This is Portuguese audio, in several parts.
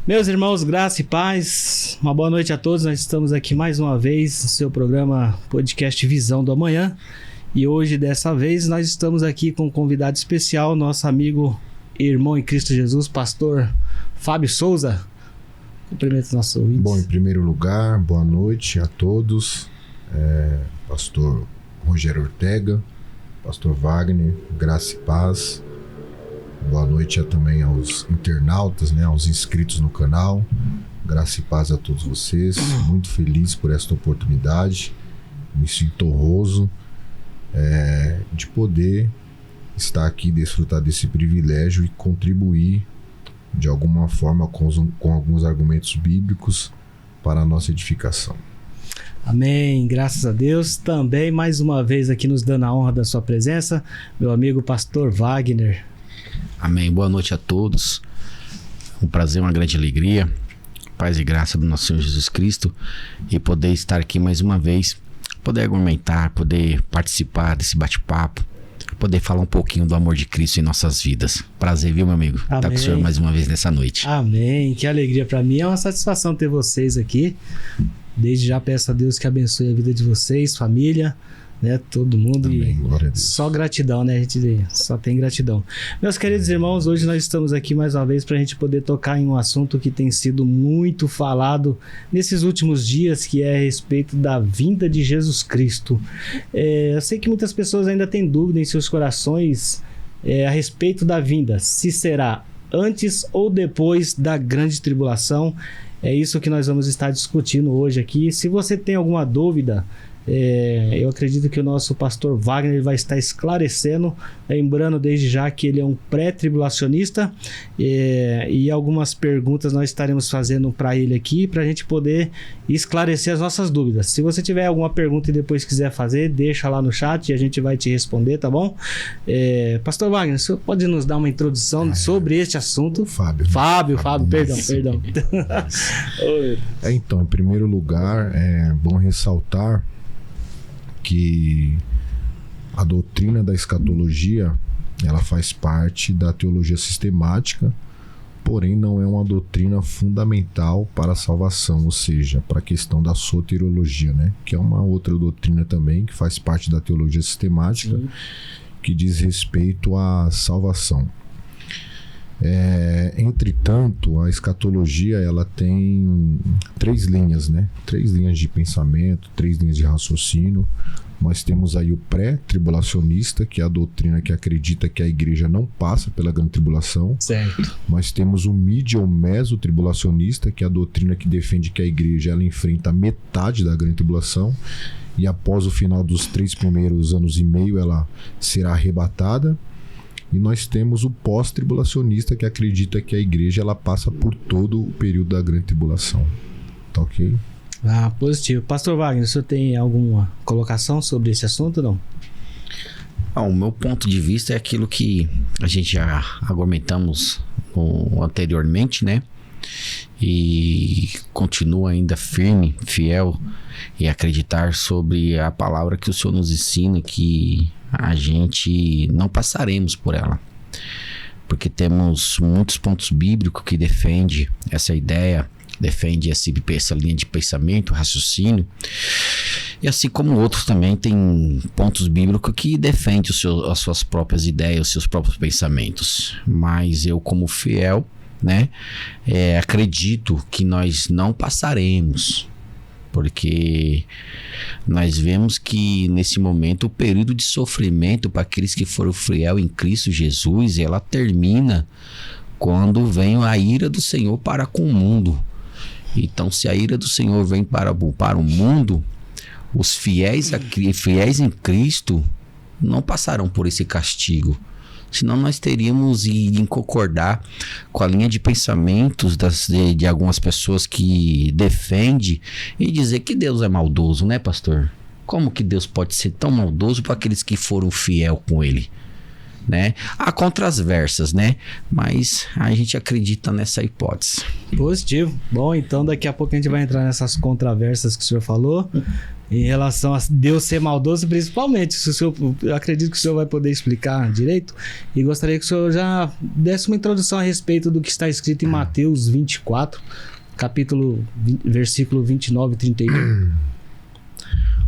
Meus irmãos, graça e paz, uma boa noite a todos. Nós estamos aqui mais uma vez no seu programa podcast Visão do Amanhã. E hoje, dessa vez, nós estamos aqui com um convidado especial, nosso amigo, irmão em Cristo Jesus, pastor Fábio Souza. Cumprimento os nossos ouvintes. Bom, em primeiro lugar, boa noite a todos. Pastor Rogério Ortega, pastor Wagner, graça e paz. Boa noite também aos internautas, aos inscritos no canal. Graça e paz a todos vocês. Muito feliz por esta oportunidade. Me sinto honroso de poder estar aqui, desfrutar desse privilégio e contribuir de alguma forma com alguns argumentos bíblicos para a nossa edificação. Amém, graças a Deus. Também mais uma vez aqui nos dando a honra da sua presença, meu amigo pastor Wagner. Amém, boa noite a todos. Um prazer, uma grande alegria, paz e graça do nosso Senhor Jesus Cristo e poder estar aqui mais uma vez, poder argumentar, poder participar desse bate-papo, poder falar um pouquinho do amor de Cristo em nossas vidas. Prazer, viu, meu amigo? Amém. Estar com o senhor mais uma vez nessa noite. Amém, que alegria para mim, é uma satisfação ter vocês aqui. Desde já peço a Deus que abençoe a vida de vocês, família, todo mundo. Amém, e glória a Deus. Só gratidão, a gente só tem gratidão. Meus queridos irmãos, hoje nós estamos aqui mais uma vez para a gente poder tocar em um assunto que tem sido muito falado nesses últimos dias, que é a respeito da vinda de Jesus Cristo. Eu sei que muitas pessoas ainda têm dúvida em seus corações a respeito da vinda, se será antes ou depois da grande tribulação. É isso que nós vamos estar discutindo hoje aqui. Se você tem alguma dúvida, eu acredito que o nosso pastor Wagner vai estar esclarecendo, lembrando desde já que ele é um pré-tribulacionista, e algumas perguntas nós estaremos fazendo para ele aqui, para a gente poder esclarecer as nossas dúvidas. Se você tiver alguma pergunta e depois quiser fazer, deixa lá no chat e a gente vai te responder, tá bom? Pastor Wagner, o senhor pode nos dar uma introdução sobre este assunto? Fábio, perdão. Então, em primeiro lugar, é bom ressaltar que a doutrina da escatologia, ela faz parte da teologia sistemática, porém não é uma doutrina fundamental para a salvação, ou seja, para a questão da soteriologia, que é uma outra doutrina também que faz parte da teologia sistemática. Sim. Que diz respeito à salvação. Entretanto, a escatologia ela tem três linhas, três linhas de pensamento, três linhas de raciocínio. Nós temos aí o pré-tribulacionista, que é a doutrina que acredita que a igreja não passa pela grande tribulação. Certo. Nós temos o mídia ou mesotribulacionista, que é a doutrina que defende que a igreja ela enfrenta metade da grande tribulação e após o final dos 3 primeiros anos e meio ela será arrebatada. E nós temos o pós-tribulacionista, que acredita que a igreja ela passa por todo o período da grande tribulação. Tá ok? Positivo. Pastor Wagner, o senhor tem alguma colocação sobre esse assunto, não? O meu ponto de vista é aquilo que a gente já argumentamos anteriormente, E continua ainda firme, fiel e acreditar sobre a palavra que o Senhor nos ensina, que a gente não passaremos por ela, porque temos muitos pontos bíblicos que defendem essa ideia, defende essa linha de pensamento, raciocínio, e assim como outros também tem pontos bíblicos que defendem as suas próprias ideias, os seus próprios pensamentos. Mas eu, como fiel, acredito que nós não passaremos, porque nós vemos que nesse momento o período de sofrimento para aqueles que foram fiel em Cristo Jesus, ela termina quando vem a ira do Senhor para com o mundo. Então, se a ira do Senhor vem para o mundo, os fiéis em Cristo não passarão por esse castigo. Senão nós teríamos em concordar com a linha de pensamentos de algumas pessoas que defendem e dizer que Deus é maldoso, pastor? Como que Deus pode ser tão maldoso para aqueles que foram fiel com Ele? Há contrasversas, mas a gente acredita nessa hipótese. Positivo. Bom, então daqui a pouco a gente vai entrar nessas contraversas que o senhor falou. em relação a Deus ser maldoso, principalmente. Se o senhor, eu acredito que o senhor vai poder explicar direito, e gostaria que o senhor já desse uma introdução a respeito do que está escrito em Mateus 24, versículo 29 e 31.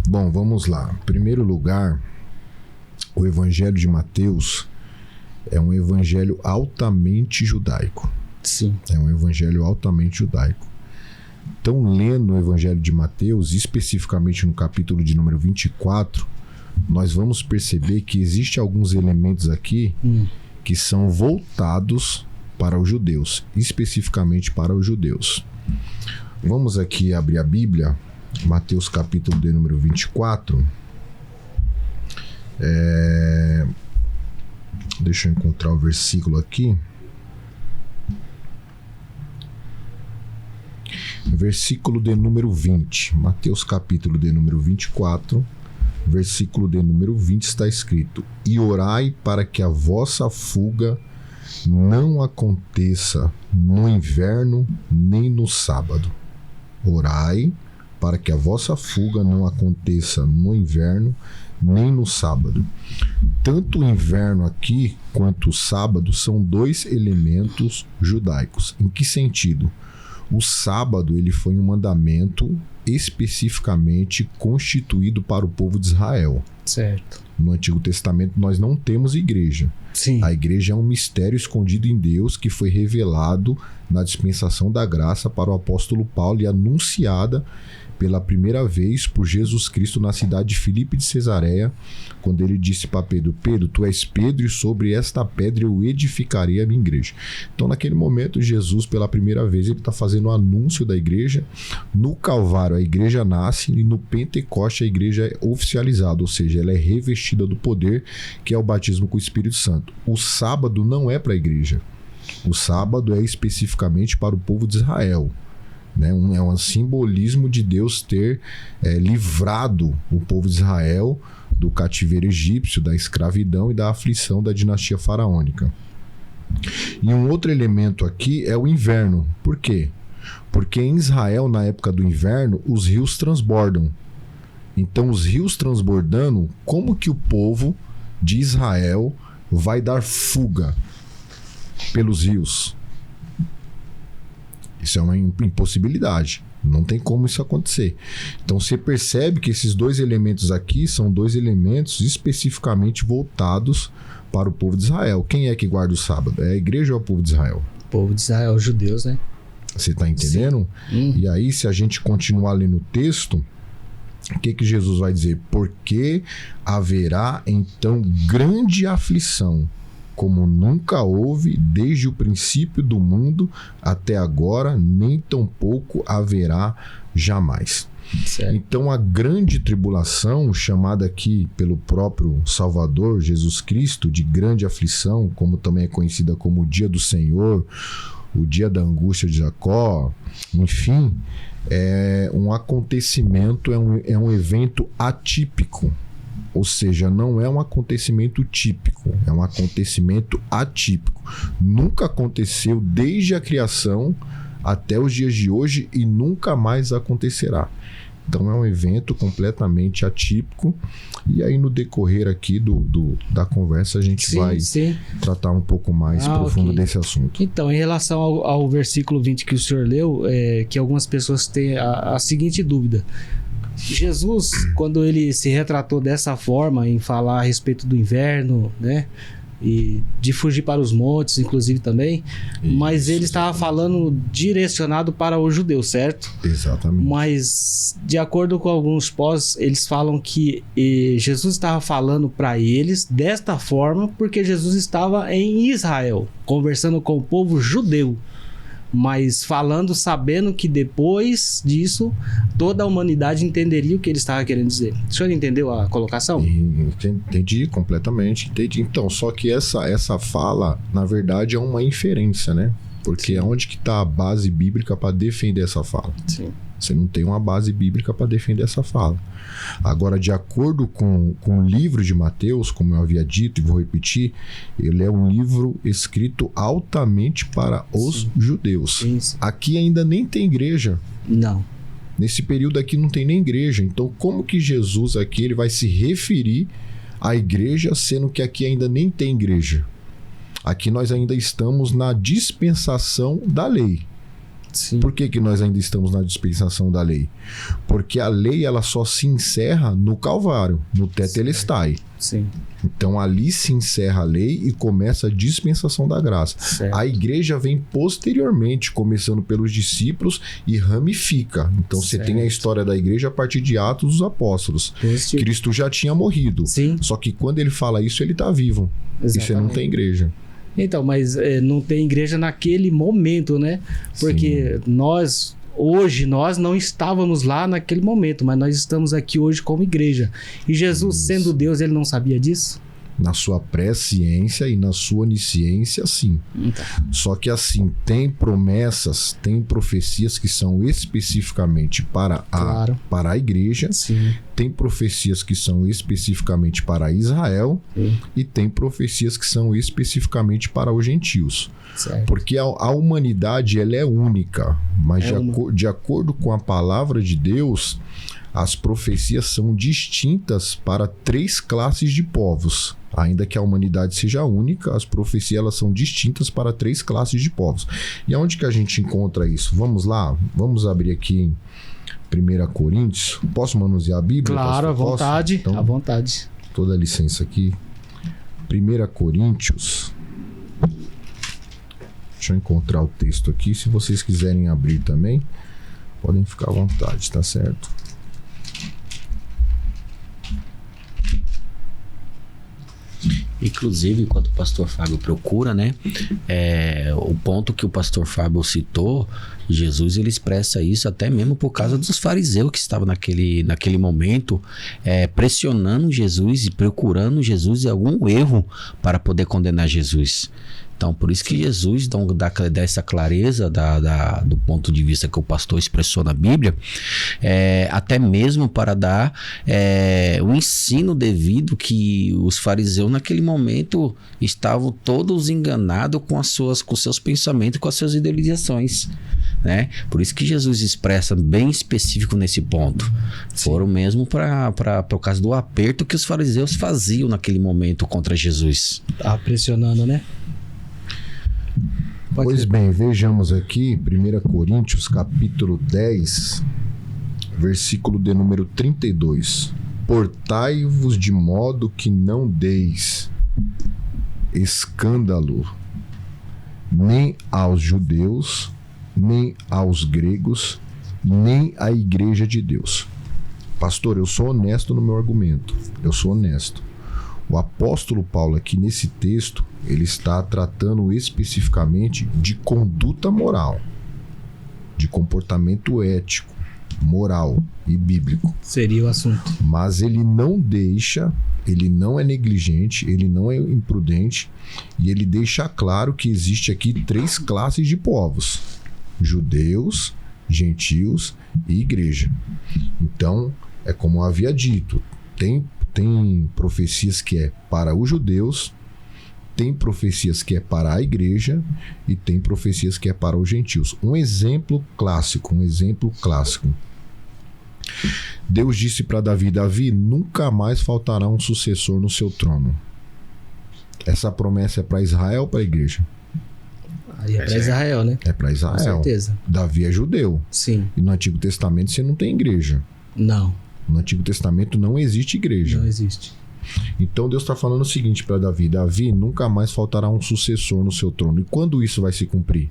Bom, vamos lá. Em primeiro lugar, o Evangelho de Mateus é um evangelho altamente judaico. Sim. É um evangelho altamente judaico. Então, lendo o Evangelho de Mateus, especificamente no capítulo de número 24, nós vamos perceber que existem alguns elementos aqui que são voltados para os judeus, especificamente para os judeus. Vamos aqui abrir a Bíblia, Mateus capítulo de número 24. Deixa eu encontrar o versículo aqui. Versículo de número 20. Mateus capítulo de número 24, versículo de número 20 está escrito: E orai para que a vossa fuga não aconteça no inverno nem no sábado. Orai para que a vossa fuga não aconteça no inverno nem no sábado. Tanto o inverno aqui quanto o sábado são dois elementos judaicos. Em que sentido? O sábado ele foi um mandamento especificamente constituído para o povo de Israel. Certo. No Antigo Testamento nós não temos igreja. Sim. A igreja é um mistério escondido em Deus que foi revelado na dispensação da graça para o apóstolo Paulo e anunciada pela primeira vez por Jesus Cristo na cidade de Filipe de Cesareia, quando ele disse para Pedro: Pedro, tu és Pedro, e sobre esta pedra eu edificarei a minha igreja. Então, naquele momento, Jesus, pela primeira vez, ele está fazendo o anúncio da igreja. No Calvário, a igreja nasce, e no Pentecoste, a igreja é oficializada, ou seja, ela é revestida do poder, que é o batismo com o Espírito Santo. O sábado não é para a igreja. O sábado é especificamente para o povo de Israel. É um simbolismo de Deus ter livrado o povo de Israel do cativeiro egípcio, da escravidão e da aflição da dinastia faraônica. E um outro elemento aqui é o inverno. Por quê? Porque em Israel, na época do inverno, os rios transbordam. Então, os rios transbordando, como que o povo de Israel vai dar fuga pelos rios? Isso é uma impossibilidade. Não tem como isso acontecer. Então você percebe que esses dois elementos aqui são dois elementos especificamente voltados para o povo de Israel. Quem é que guarda o sábado? É a igreja ou é o povo de Israel? O povo de Israel, os judeus, né? Você está entendendo? E aí, se a gente continuar lendo o texto, o que Jesus vai dizer? Porque haverá então grande aflição, como nunca houve desde o princípio do mundo até agora, nem tampouco haverá jamais. Certo. Então a grande tribulação, chamada aqui pelo próprio Salvador Jesus Cristo de grande aflição, como também é conhecida como o dia do Senhor, o dia da angústia de Jacó, enfim, é um acontecimento, é um evento atípico. Ou seja, não é um acontecimento típico, é um acontecimento atípico. Nunca aconteceu desde a criação até os dias de hoje e nunca mais acontecerá. Então é um evento completamente atípico. E aí no decorrer aqui da conversa a gente vai tratar um pouco mais profundo desse assunto. Então, em relação ao versículo 20 que o senhor leu, que algumas pessoas têm a seguinte dúvida. Jesus, quando ele se retratou dessa forma em falar a respeito do inverno, né, e de fugir para os montes, inclusive também, mas ele estava falando direcionado para os judeus, certo? Exatamente. Mas, de acordo com alguns pós, eles falam que Jesus estava falando para eles desta forma porque Jesus estava em Israel, conversando com o povo judeu. Mas falando, sabendo que depois disso, toda a humanidade entenderia o que ele estava querendo dizer. O senhor entendeu a colocação? Entendi completamente, entendi. Então, só que essa fala, na verdade, é uma inferência, né? Porque é onde que está a base bíblica para defender essa fala? Sim. Você não tem uma base bíblica para defender essa fala. Agora, de acordo com o livro de Mateus, como eu havia dito e vou repetir, ele é um livro escrito altamente para os judeus. Sim. Aqui ainda nem tem igreja. Não. Nesse período aqui não tem nem igreja. Então, como que Jesus aqui ele vai se referir à igreja, sendo que aqui ainda nem tem igreja? Aqui nós ainda estamos na dispensação da lei. Sim. Por que nós ainda estamos na dispensação da lei? Porque a lei ela só se encerra no Calvário, no Tetelestai. Sim. Então ali se encerra a lei e começa a dispensação da graça. Certo. A igreja vem posteriormente, começando pelos discípulos e ramifica. Então você tem a história da igreja a partir de Atos dos Apóstolos. Cristo já tinha morrido. Sim. Só que quando ele fala isso, ele está vivo. Exatamente. E você não tem igreja. Então, mas não tem igreja naquele momento, né? Porque hoje nós não estávamos lá naquele momento, mas nós estamos aqui hoje como igreja. E Jesus, sendo Deus, ele não sabia disso? Na sua presciência e na sua onisciência, sim. Então. Só que assim, tem promessas, tem profecias que são especificamente para a igreja. Sim. Tem profecias que são especificamente para Israel. Sim. E tem profecias que são especificamente para os gentios. Certo. Porque a humanidade ela é única, mas de acordo com a palavra de Deus, as profecias são distintas para 3 classes de povos. Ainda que a humanidade seja única, as profecias elas são distintas para 3 classes de povos. E aonde que a gente encontra isso? Vamos lá, vamos abrir aqui em 1 Coríntios. Posso manusear a Bíblia? Claro, à vontade. Então, à vontade. Toda a licença aqui. 1 Coríntios. Deixa eu encontrar o texto aqui. Se vocês quiserem abrir também, podem ficar à vontade, tá certo? Inclusive, enquanto o pastor Fábio procura, né? O ponto que o pastor Fábio citou, Jesus ele expressa isso até mesmo por causa dos fariseus que estavam naquele momento pressionando Jesus e procurando Jesus em algum erro para poder condenar Jesus. Então, por isso que Jesus dá essa clareza do ponto de vista que o pastor expressou na Bíblia, até mesmo para dar o ensino devido que os fariseus naquele momento estavam todos enganados com seus pensamentos, com as suas idealizações, né? Por isso que Jesus expressa bem específico nesse ponto. Sim. Foram mesmo por causa do aperto que os fariseus faziam naquele momento contra Jesus. Tá pressionando, né? Pois bem, vejamos aqui 1 Coríntios capítulo 10, versículo de número 32. Portai-vos de modo que não deis escândalo nem aos judeus, nem aos gregos, nem à igreja de Deus. Pastor, eu sou honesto no meu argumento. Eu sou honesto. O apóstolo Paulo aqui nesse texto, ele está tratando especificamente de conduta moral, de comportamento ético, moral e bíblico. Seria o assunto. Mas ele não deixa, ele não é negligente, ele não é imprudente e ele deixa claro que existe aqui 3 classes de povos: judeus, gentios e igreja. Então, é como eu havia dito, tem profecias que é para os judeus, tem profecias que é para a igreja e tem profecias que é para os gentios. Um exemplo clássico. Deus disse para Davi: Davi, nunca mais faltará um sucessor no seu trono. Essa promessa é para Israel ou para a igreja? Aí é para Israel, né? É para Israel. Com certeza. Davi é judeu. Sim. E no Antigo Testamento você não tem igreja. Não. No Antigo Testamento não existe igreja. Não existe. Então Deus está falando o seguinte para Davi: Davi, nunca mais faltará um sucessor no seu trono. E quando isso vai se cumprir?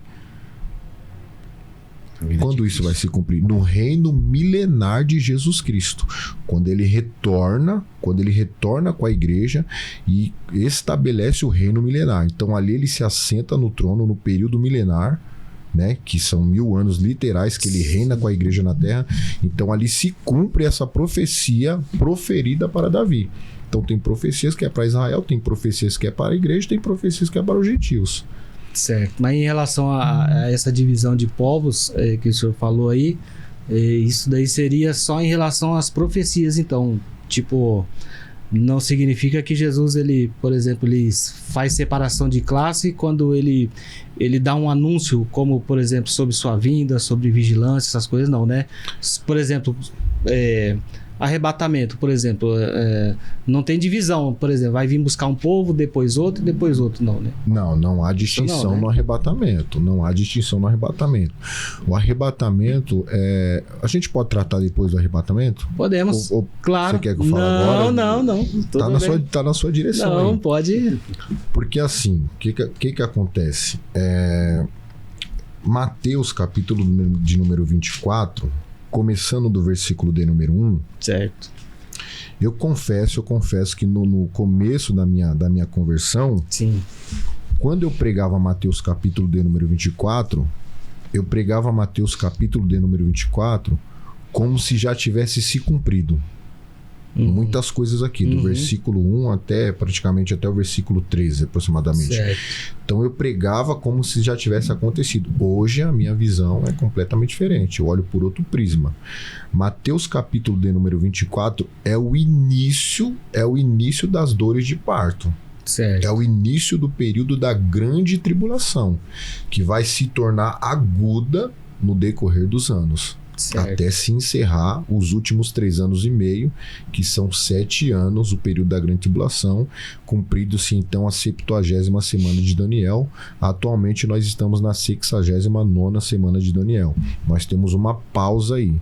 Quando isso vai se cumprir? No reino milenar de Jesus Cristo. Quando ele retorna com a igreja e estabelece o reino milenar. Então ali ele se assenta no trono no período milenar, né, que são 1000 anos literais que ele reina com a igreja na terra. Então ali se cumpre essa profecia proferida para Davi. Então tem profecias que é para Israel, tem profecias que é para a igreja, tem profecias que é para os gentios. Certo. Mas em relação a essa divisão de povos que o senhor falou aí, isso daí seria só em relação às profecias, então, tipo, Não significa que Jesus, ele, por exemplo, ele faz separação de classe quando ele dá um anúncio, como, por exemplo, sobre sua vinda, sobre vigilância, essas coisas, não, né? Por exemplo, arrebatamento, por exemplo, não tem divisão, por exemplo, vai vir buscar um povo, depois outro, não, né? Não há distinção no arrebatamento. Não há distinção no arrebatamento. O arrebatamento, a gente pode tratar depois do arrebatamento? Podemos, claro. Você quer que eu fale agora? Não. Tá na sua direção. Não, aí. pode. Porque assim, o que acontece? Mateus, capítulo de número 24, começando do versículo de número 1. Certo. Eu confesso que no começo da minha conversão, sim, quando eu pregava Mateus capítulo de número 24, eu pregava Mateus capítulo de número 24 como se já tivesse se cumprido. Muitas coisas aqui, do versículo 1 até praticamente até o versículo 13, aproximadamente. Certo. Então eu pregava como se já tivesse acontecido. Hoje a minha visão é completamente diferente. Eu olho por outro prisma. Mateus capítulo de número 24 é o início das dores de parto. Certo. É o início do período da grande tribulação, que vai se tornar aguda no decorrer dos anos. Certo. Até se encerrar os últimos 3 anos e meio, que são 7 anos, o período da grande tribulação, cumprido-se então a 70ª semana de Daniel. Atualmente nós estamos na 69ª semana de Daniel. Nós temos uma pausa aí,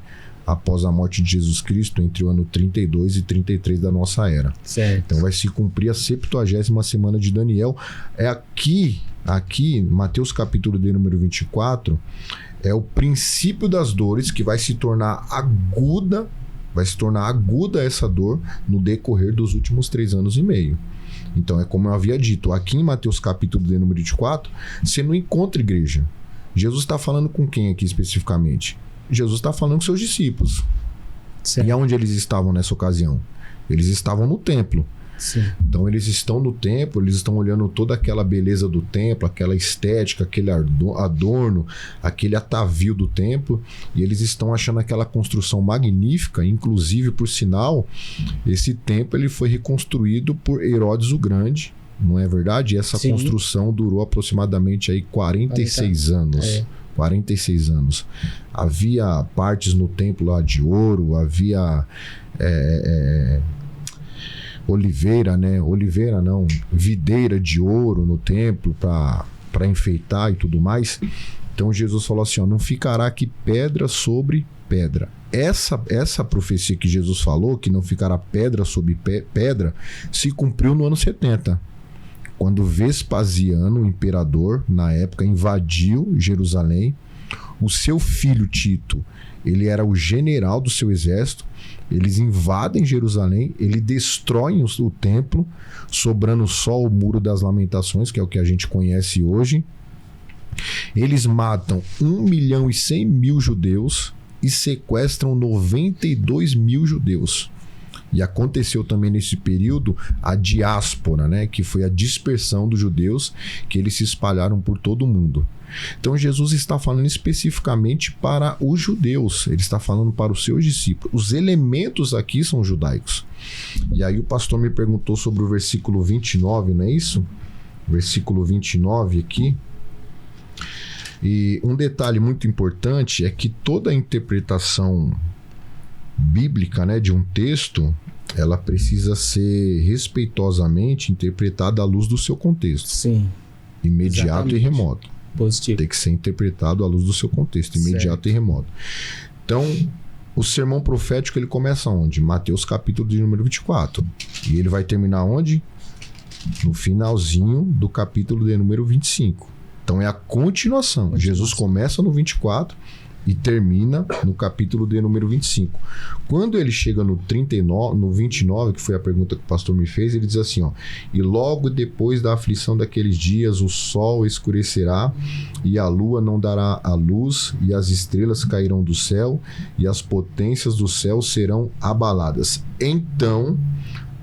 após a morte de Jesus Cristo, entre o ano 32 e 33 da nossa era. Certo. Então vai se cumprir a 70ª semana de Daniel. Aqui, Mateus capítulo de número 24, é o princípio das dores que vai se tornar aguda essa dor no decorrer dos últimos 3 anos e meio. Então é como eu havia dito, aqui em Mateus capítulo de número 24, você não encontra igreja. Jesus está falando com quem aqui especificamente? Jesus está falando com seus discípulos. Certo. E aonde eles estavam nessa ocasião? Eles estavam no templo. Sim. Então eles estão no templo, eles estão olhando toda aquela beleza do templo, aquela estética, aquele adorno, aquele atavio do templo, e eles estão achando aquela construção magnífica. Inclusive, por sinal, esse templo ele foi reconstruído por Herodes o Grande, não é verdade? E essa construção durou aproximadamente aí 46 anos. 46 anos. Havia partes no templo lá de ouro, havia videira de ouro no templo para enfeitar e tudo mais. Então Jesus falou assim, não ficará aqui pedra sobre pedra. Essa profecia que Jesus falou, que não ficará pedra sobre pedra, se cumpriu no ano 70. Quando Vespasiano, o imperador, na época, invadiu Jerusalém. O seu filho Tito, ele era o general do seu exército. Eles invadem Jerusalém, eles destroem o templo, sobrando só o Muro das Lamentações, que é o que a gente conhece hoje. Eles matam 1.100.000 judeus e sequestram 92.000 judeus. E aconteceu também nesse período a diáspora, né, que foi a dispersão dos judeus, que eles se espalharam por todo o mundo. Então Jesus está falando especificamente para os judeus, ele está falando para os seus discípulos. Os elementos aqui são judaicos. E aí o pastor me perguntou sobre o versículo 29, não é isso? Versículo 29 aqui. E um detalhe muito importante é que toda a interpretação bíblica, né, de um texto, ela precisa ser respeitosamente interpretada à luz do seu contexto. Sim. Imediato. Exatamente. E remoto. Positivo. Tem que ser interpretado à luz do seu contexto, imediato. Certo. E remoto. Então, o sermão profético, ele começa onde? Mateus capítulo de número 24. E ele vai terminar onde? No finalzinho do capítulo de número 25. Então é a continuação. Jesus começa no 24 e termina no capítulo de número 25. Quando ele chega no 39, no 29, que foi a pergunta que o pastor me fez, ele diz assim, e logo depois da aflição daqueles dias, o sol escurecerá e a lua não dará a luz e as estrelas cairão do céu e as potências do céu serão abaladas. Então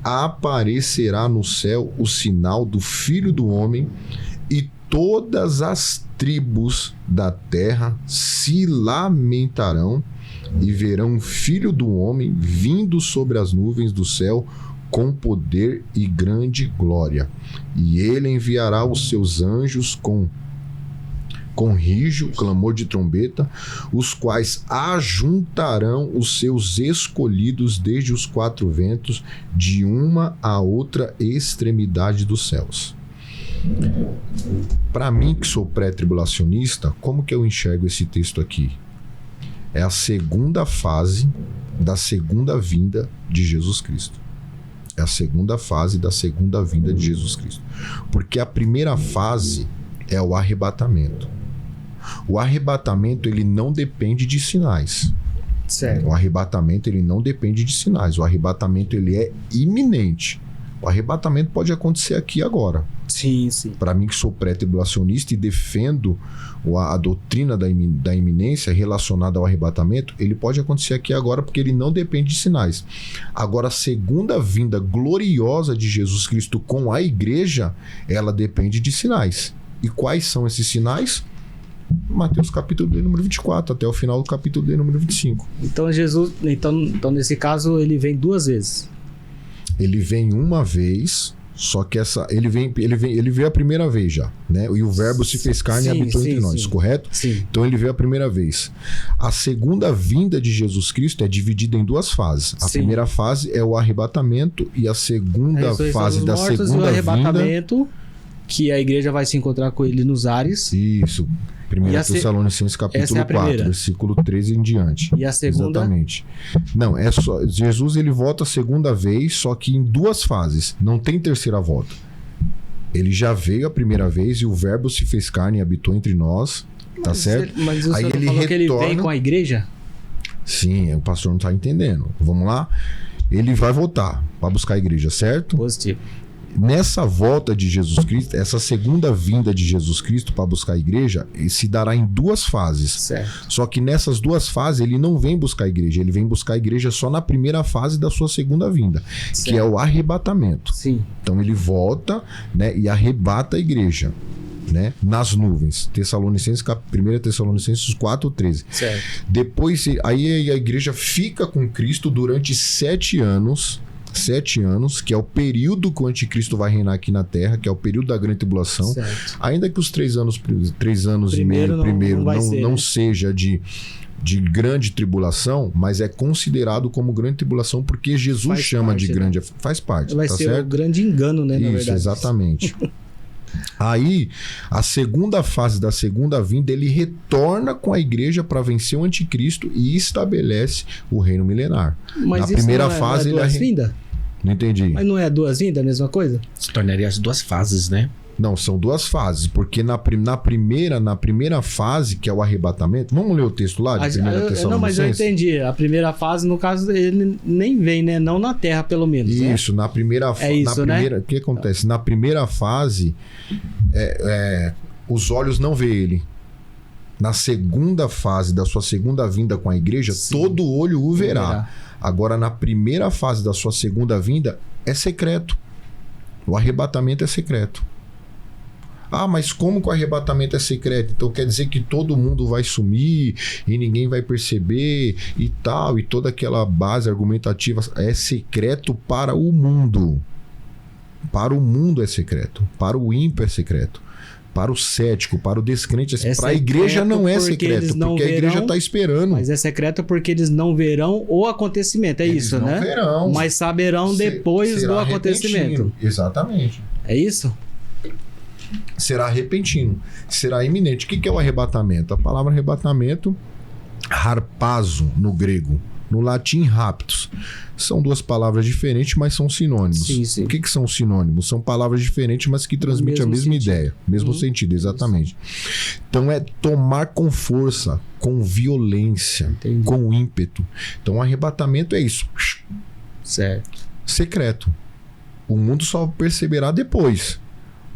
aparecerá no céu o sinal do Filho do Homem e todas as tribos da terra se lamentarão e verão o Filho do Homem vindo sobre as nuvens do céu com poder e grande glória. E ele enviará os seus anjos com rijo, clamor de trombeta, os quais ajuntarão os seus escolhidos desde os quatro ventos, de uma a outra extremidade dos céus. Para mim, que sou pré-tribulacionista, como que eu enxergo esse texto aqui? É a segunda fase da segunda vinda de Jesus Cristo. É a segunda fase da segunda vinda de Jesus Cristo. Porque a primeira fase é o arrebatamento. O arrebatamento, ele não depende de sinais. Certo. O arrebatamento, ele não depende de sinais. O arrebatamento, ele é iminente. O arrebatamento pode acontecer aqui agora. Sim, sim. Para mim, que sou pré-tribulacionista e defendo a doutrina da iminência relacionada ao arrebatamento, ele pode acontecer aqui agora porque ele não depende de sinais. Agora, a segunda vinda gloriosa de Jesus Cristo com a igreja, ela depende de sinais. E quais são esses sinais? Mateus capítulo de número 24, até o final do capítulo de número 25. Então Jesus, então nesse caso ele vem duas vezes. Ele vem uma vez, só que ele veio a primeira vez já, né? E o verbo se fez carne e habitou entre nós, correto? Sim. Então ele veio a primeira vez. A segunda vinda de Jesus Cristo é dividida em duas fases. A primeira fase é o arrebatamento e a segunda fase da segunda vinda, arrebatamento, que a igreja vai se encontrar com ele nos ares. Isso. 1 Tessalonicenses capítulo 4, versículo 13 em diante. E a segunda? Exatamente. Não, é só Jesus, ele volta a segunda vez, só que em duas fases. Não tem terceira volta. Ele já veio a primeira vez e o verbo se fez carne e habitou entre nós. Tá certo? Mas aí ele falou que ele vem com a igreja? Sim, o pastor não tá entendendo. Vamos lá? Ele vai voltar para buscar a igreja, certo? Positivo. Nessa volta de Jesus Cristo, essa segunda vinda de Jesus Cristo para buscar a igreja, se dará em duas fases. Certo. Só que nessas duas fases ele não vem buscar a igreja, ele vem buscar a igreja só na primeira fase da sua segunda vinda, certo, que é o arrebatamento. Sim. Então ele volta, né, e arrebata a igreja, né, nas nuvens. 1 Tessalonicenses 4:13. Certo. Depois, aí a igreja fica com Cristo durante 7 anos. 7 anos, que é o período que o anticristo vai reinar aqui na Terra, que é o período da grande tribulação. Certo. Ainda que os 3 anos e meio primeiro não seja de grande tribulação, mas é considerado como grande tribulação porque Jesus chama parte, de grande... Né? Faz parte, vai tá ser certo? Um grande engano, né? Isso, na verdade. Exatamente. Aí, a segunda fase da segunda vinda, ele retorna com a igreja para vencer o anticristo e estabelece o reino milenar. Mas na isso primeira não é, fase, não é duas vindas? Não entendi. Mas não é duas vindas, a mesma coisa? Se tornaria as duas fases, né? Não, são duas fases, porque na primeira fase, que é o arrebatamento... Vamos ler o texto lá de 1 Tessalonicenses? Não, mas eu entendi. A primeira fase, no caso, ele nem vem, né? Não na Terra, pelo menos. Isso, né? Na primeira fase... né? O que acontece? Na primeira fase, os olhos não veem ele. Na segunda fase da sua segunda vinda com a igreja, sim, todo olho o verá. Agora, na primeira fase da sua segunda vinda, é secreto. O arrebatamento é secreto. Ah, mas como que o arrebatamento é secreto? Então quer dizer que todo mundo vai sumir e ninguém vai perceber e tal, e toda aquela base argumentativa é secreto para o mundo. Para o mundo é secreto. Para o ímpio é secreto. Para o cético, para o descrente, para a igreja não é secreto, porque a igreja está esperando. Mas é secreto porque eles não verão o acontecimento, eles isso, não né? Verão. Mas saberão depois do acontecimento. Repentino. Exatamente. É isso? Será repentino, será iminente. O que é o arrebatamento? A palavra arrebatamento, harpazo no grego, no latim raptus. São duas palavras diferentes, mas são sinônimos. Sim, sim. O que são sinônimos? São palavras diferentes, mas que transmitem a mesma ideia. Mesmo sentido, exatamente. Isso. Então é tomar com força, com violência, entendi, com ímpeto. Então o arrebatamento é isso. Certo. Secreto. O mundo só perceberá depois.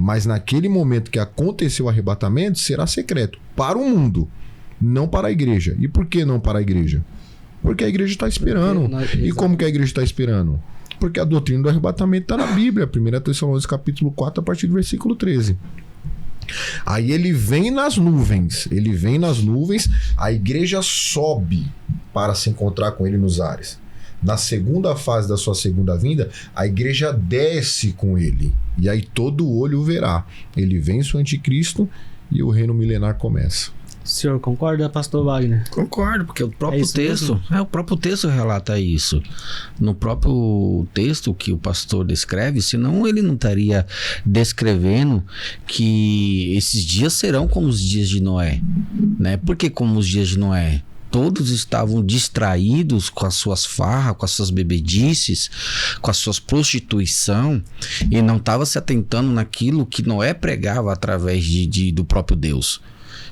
Mas naquele momento que aconteceu o arrebatamento, será secreto. Para o mundo, não para a igreja. E por que não para a igreja? Porque a igreja está esperando. E como que a igreja está esperando? Porque a doutrina do arrebatamento está na Bíblia. 1 Tessalonicenses capítulo 4, a partir do versículo 13. Aí ele vem nas nuvens. Ele vem nas nuvens. A igreja sobe para se encontrar com ele nos ares. Na segunda fase da sua segunda vinda, a igreja desce com ele. E aí todo olho verá. Ele vence o anticristo e o reino milenar começa. O senhor concorda, pastor Wagner? Concordo, porque o próprio isso texto, mesmo? o próprio texto relata isso. No próprio texto que o pastor descreve, senão ele não estaria descrevendo que esses dias serão como os dias de Noé, né? Por que como os dias de Noé? Todos estavam distraídos com as suas farras, com as suas bebedices, com as suas prostituição, e não estavam se atentando naquilo que Noé pregava através do próprio Deus.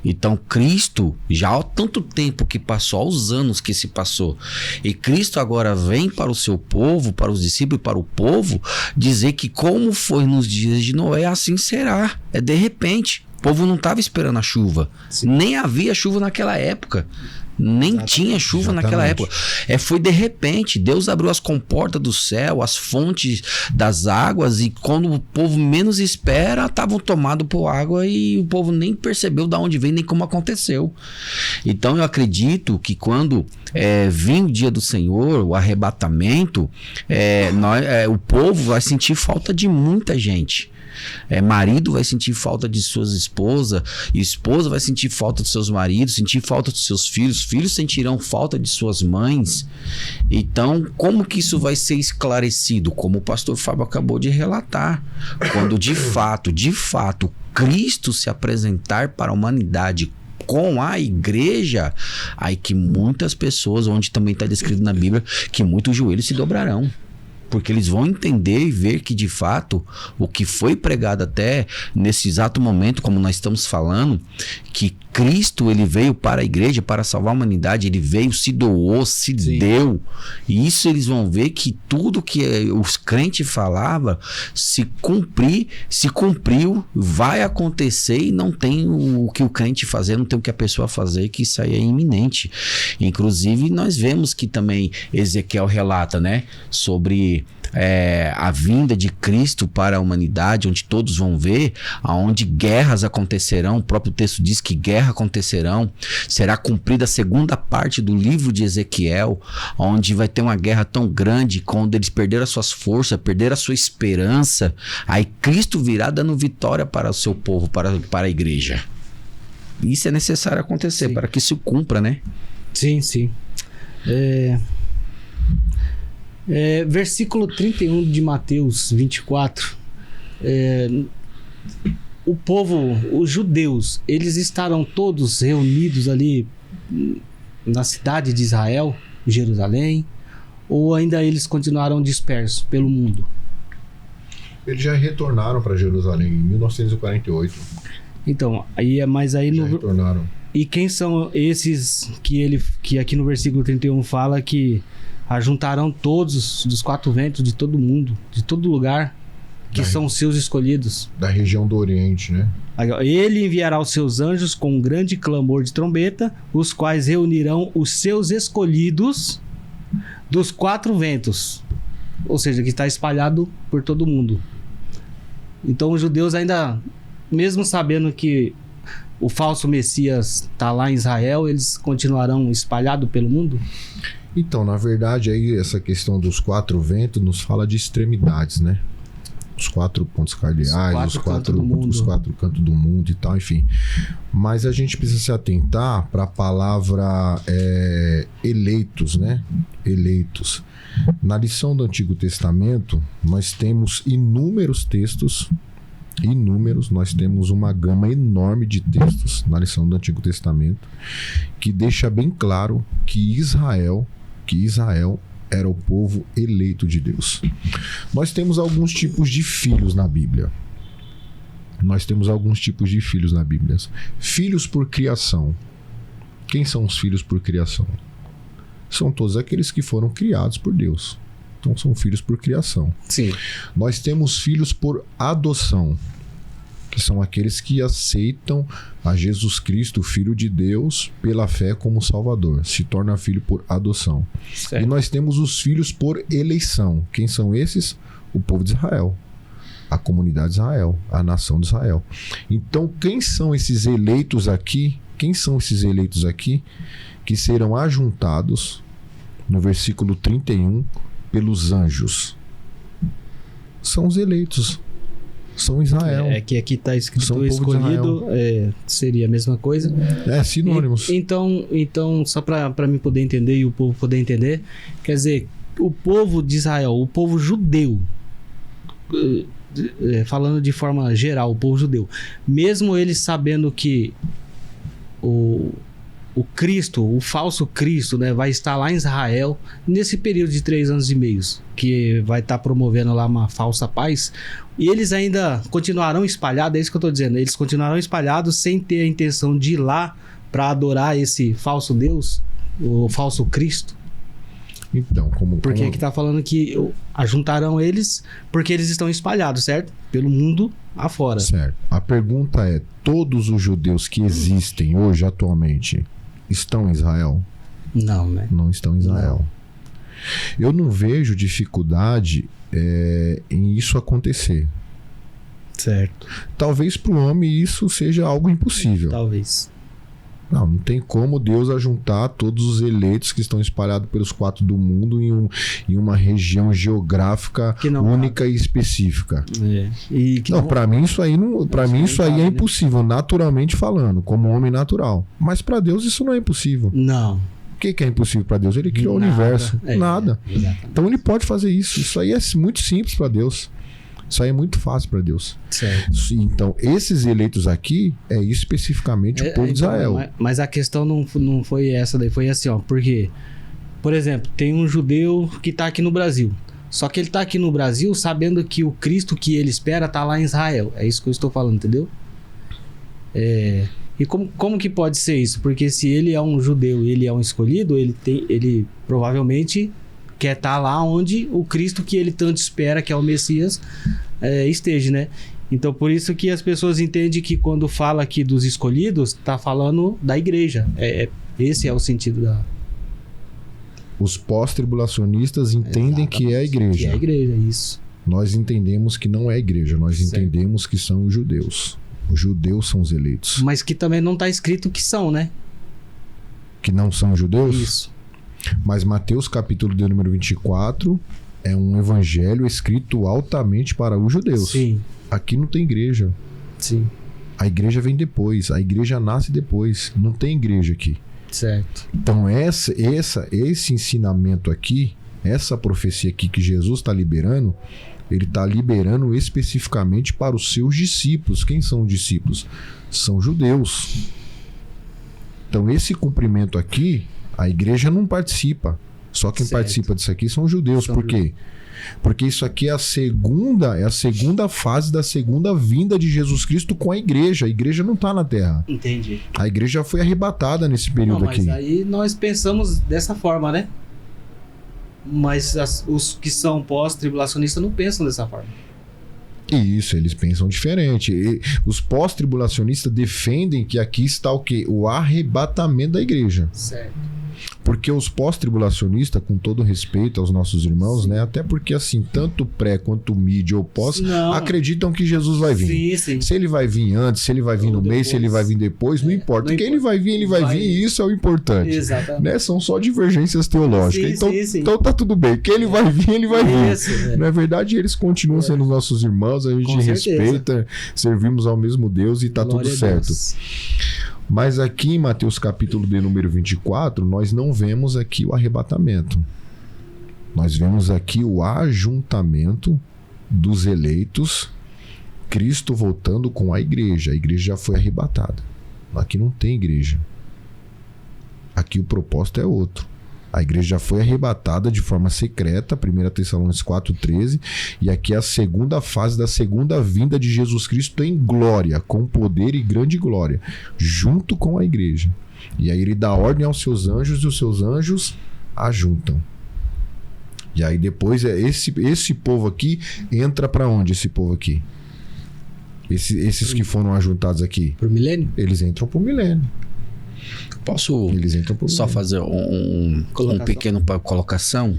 Então Cristo, já há tanto tempo que passou, há os anos que se passou, e Cristo agora vem para o seu povo, para os discípulos e para o povo, dizer que como foi nos dias de Noé, assim será. É de repente. O povo não estava esperando a chuva. Sim. Nem havia chuva naquela época. Nem tinha chuva naquela época. Foi de repente. Deus abriu as comportas do céu, as fontes das águas, e quando o povo menos espera, estavam tomados por água e o povo nem percebeu de onde veio, nem como aconteceu. Então eu acredito que quando vir o dia do Senhor, o arrebatamento, o povo vai sentir falta de muita gente. Marido vai sentir falta de suas esposas, esposa vai sentir falta de seus maridos, sentir falta de seus filhos, filhos sentirão falta de suas mães. Então, como que isso vai ser esclarecido? Como o pastor Fábio acabou de relatar, quando de fato, Cristo se apresentar para a humanidade com a igreja, aí que muitas pessoas, onde também está descrito na Bíblia, que muitos joelhos se dobrarão. Porque eles vão entender e ver que, de fato, o que foi pregado até nesse exato momento, como nós estamos falando, que Cristo, ele veio para a igreja, para salvar a humanidade, ele veio, se doou, se deu. E isso eles vão ver que tudo que os crentes falavam se cumpriu, vai acontecer, e não tem o que o crente fazer, não tem o que a pessoa fazer, que isso aí é iminente. Inclusive, nós vemos que também Ezequiel relata, né, sobre a vinda de Cristo para a humanidade, onde todos vão ver, aonde guerras acontecerão. O próprio texto diz que guerras acontecerão. Será cumprida a segunda parte do livro de Ezequiel, onde vai ter uma guerra tão grande, quando eles perderam as suas forças, perderam a sua esperança. Aí Cristo virá dando vitória para o seu povo, para a igreja. Isso é necessário acontecer, para que isso cumpra, né? Sim. Versículo 31 de Mateus 24. O povo, os judeus, eles estarão todos reunidos ali na cidade de Israel, Jerusalém, ou ainda eles continuarão dispersos pelo mundo? Eles já retornaram para Jerusalém em 1948. Então, aí retornaram. E quem são esses que aqui no versículo 31 fala que ajuntarão todos dos quatro ventos de todo mundo, de todo lugar, que são os seus escolhidos? Da região do Oriente, né? Ele enviará os seus anjos com um grande clamor de trombeta, os quais reunirão os seus escolhidos dos quatro ventos. Ou seja, que está espalhado por todo mundo. Então os judeus ainda, mesmo sabendo que o falso Messias está lá em Israel, eles continuarão espalhados pelo mundo? Então, na verdade, aí essa questão dos quatro ventos nos fala de extremidades, né? Os quatro pontos cardeais, os quatro cantos do mundo e tal, enfim. Mas a gente precisa se atentar para a palavra eleitos, né? Eleitos. Na lição do Antigo Testamento, nós temos inúmeros textos, nós temos uma gama enorme de textos na lição do Antigo Testamento, que deixa bem claro que Israel era o povo eleito de Deus. Nós temos alguns tipos de filhos na Bíblia. Filhos por criação. Quem são os filhos por criação? São todos aqueles que foram criados por Deus. Então são filhos por criação. Sim. Nós temos filhos por adoção, que são aqueles que aceitam a Jesus Cristo, Filho de Deus, pela fé como Salvador. Se torna filho por adoção. Certo. E nós temos os filhos por eleição. Quem são esses? O povo de Israel. A comunidade de Israel. A nação de Israel. Então, quem são esses eleitos aqui? Que serão ajuntados no versículo 31, pelos anjos. São os eleitos. São Israel. É que aqui está escrito São o povo de escolhido, seria a mesma coisa. Sinônimos. Então só para mim poder entender e o povo poder entender, quer dizer, o povo de Israel, o povo judeu, falando de forma geral, o povo judeu, mesmo eles sabendo que o Cristo, o falso Cristo, né, vai estar lá em Israel nesse período de 3 anos e meio, que vai estar promovendo lá uma falsa paz, e eles ainda continuarão espalhados, é isso que eu estou dizendo, eles continuarão espalhados sem ter a intenção de ir lá para adorar esse falso Deus, o falso Cristo. Então, porque aqui está falando que ajuntarão eles porque eles estão espalhados, certo? Pelo mundo afora. Certo. A pergunta é, todos os judeus que existem hoje, atualmente, estão em Israel? Não, né? Não estão em Israel. Não. Eu não vejo dificuldade em isso acontecer. Certo. Talvez para o homem isso seja algo impossível. Talvez. Não tem como Deus ajuntar todos os eleitos que estão espalhados pelos 4 do mundo em uma região geográfica única e específica. Para mim isso aí é impossível, naturalmente falando, como homem natural. Mas para Deus isso não é impossível. Não. O que é impossível para Deus? Ele criou o universo. Nada. Então ele pode fazer isso. Isso aí é muito simples para Deus. Isso aí é muito fácil para Deus. Certo. Então, esses eleitos aqui é especificamente o povo de Israel. Mas a questão não foi essa daí, foi assim, ó. Porque, por exemplo, tem um judeu que está aqui no Brasil. Só que ele está aqui no Brasil sabendo que o Cristo que ele espera está lá em Israel. É isso que eu estou falando, entendeu? E como que pode ser isso? Porque se ele é um judeu e ele é um escolhido, ele provavelmente quer estar lá onde o Cristo que ele tanto espera, que é o Messias, esteja, né? Então, por isso que as pessoas entendem que quando fala aqui dos escolhidos, está falando da igreja. Esse é o sentido da... Os pós-tribulacionistas entendem que é a igreja. Que é a igreja, isso. Nós entendemos que não é a igreja, nós entendemos que são os judeus. Os judeus são os eleitos. Mas que também não está escrito que são, né? Que não são judeus? Isso. Mas Mateus capítulo de número 24 é um evangelho escrito altamente para os judeus. Sim. Aqui não tem igreja. Sim. A igreja vem depois. A igreja nasce depois. Não tem igreja aqui. Certo. Então esse ensinamento aqui, essa profecia aqui que Jesus está liberando, ele está liberando especificamente para os seus discípulos. Quem são os discípulos? São judeus. Então esse cumprimento aqui, a igreja não participa. Só quem participa disso aqui são os judeus. Por quê? Porque isso aqui é a segunda fase da segunda vinda de Jesus Cristo com a igreja. A igreja não está na terra. Entendi. A igreja foi arrebatada nesse período aqui. Mas aí nós pensamos dessa forma, né? Mas os que são pós-tribulacionistas não pensam dessa forma. Isso, eles pensam diferente. Os pós-tribulacionistas defendem que aqui está o quê? O arrebatamento da igreja. Certo. Porque os pós-tribulacionistas, com todo respeito aos nossos irmãos, né? Até porque assim, tanto pré quanto mídia ou pós, acreditam que Jesus vai vir. Sim. Se ele vai vir antes, se ele vai vir no meio, se ele vai vir depois, não importa. Porque ele vai vir, e isso é o importante. Exatamente. Né? São só divergências teológicas. Sim. Então tá tudo bem. Que ele vai vir, ele vai vir. Isso, Na verdade, eles continuam sendo nossos irmãos, a gente respeita, servimos ao mesmo Deus e tá Glória tudo certo. Mas aqui em Mateus capítulo de número 24, nós não vemos aqui o arrebatamento. Nós vemos aqui o ajuntamento dos eleitos, Cristo voltando com a igreja. A igreja já foi arrebatada. Aqui não tem igreja. Aqui o propósito é outro. A igreja já foi arrebatada de forma secreta, 1 Tessalonicenses 4,13, e aqui é a segunda fase da segunda vinda de Jesus Cristo em glória, com poder e grande glória, junto com a igreja. E aí ele dá ordem aos seus anjos e os seus anjos ajuntam. E aí depois esse povo aqui entra para onde esse povo aqui? Esses que foram ajuntados aqui? Pro milênio? Eles entram pro milênio. Posso Eles entram por só fazer um pequeno colocação?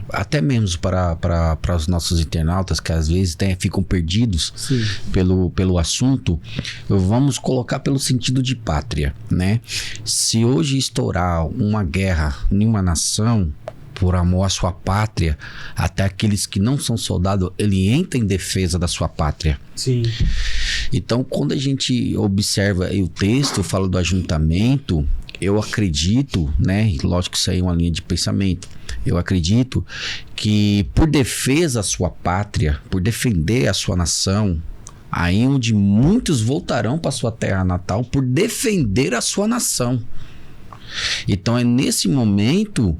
Até mesmo para os nossos internautas que às vezes ficam perdidos pelo assunto, vamos colocar pelo sentido de pátria, né? Se hoje estourar uma guerra em uma nação, por amor à sua pátria, até aqueles que não são soldados, ele entra em defesa da sua pátria. Sim. Então, quando a gente observa o texto, fala do ajuntamento, eu acredito, né? Lógico que isso aí é uma linha de pensamento. Eu acredito que por defesa à sua pátria, por defender a sua nação, aí onde muitos voltarão para sua terra natal por defender a sua nação. Então é nesse momento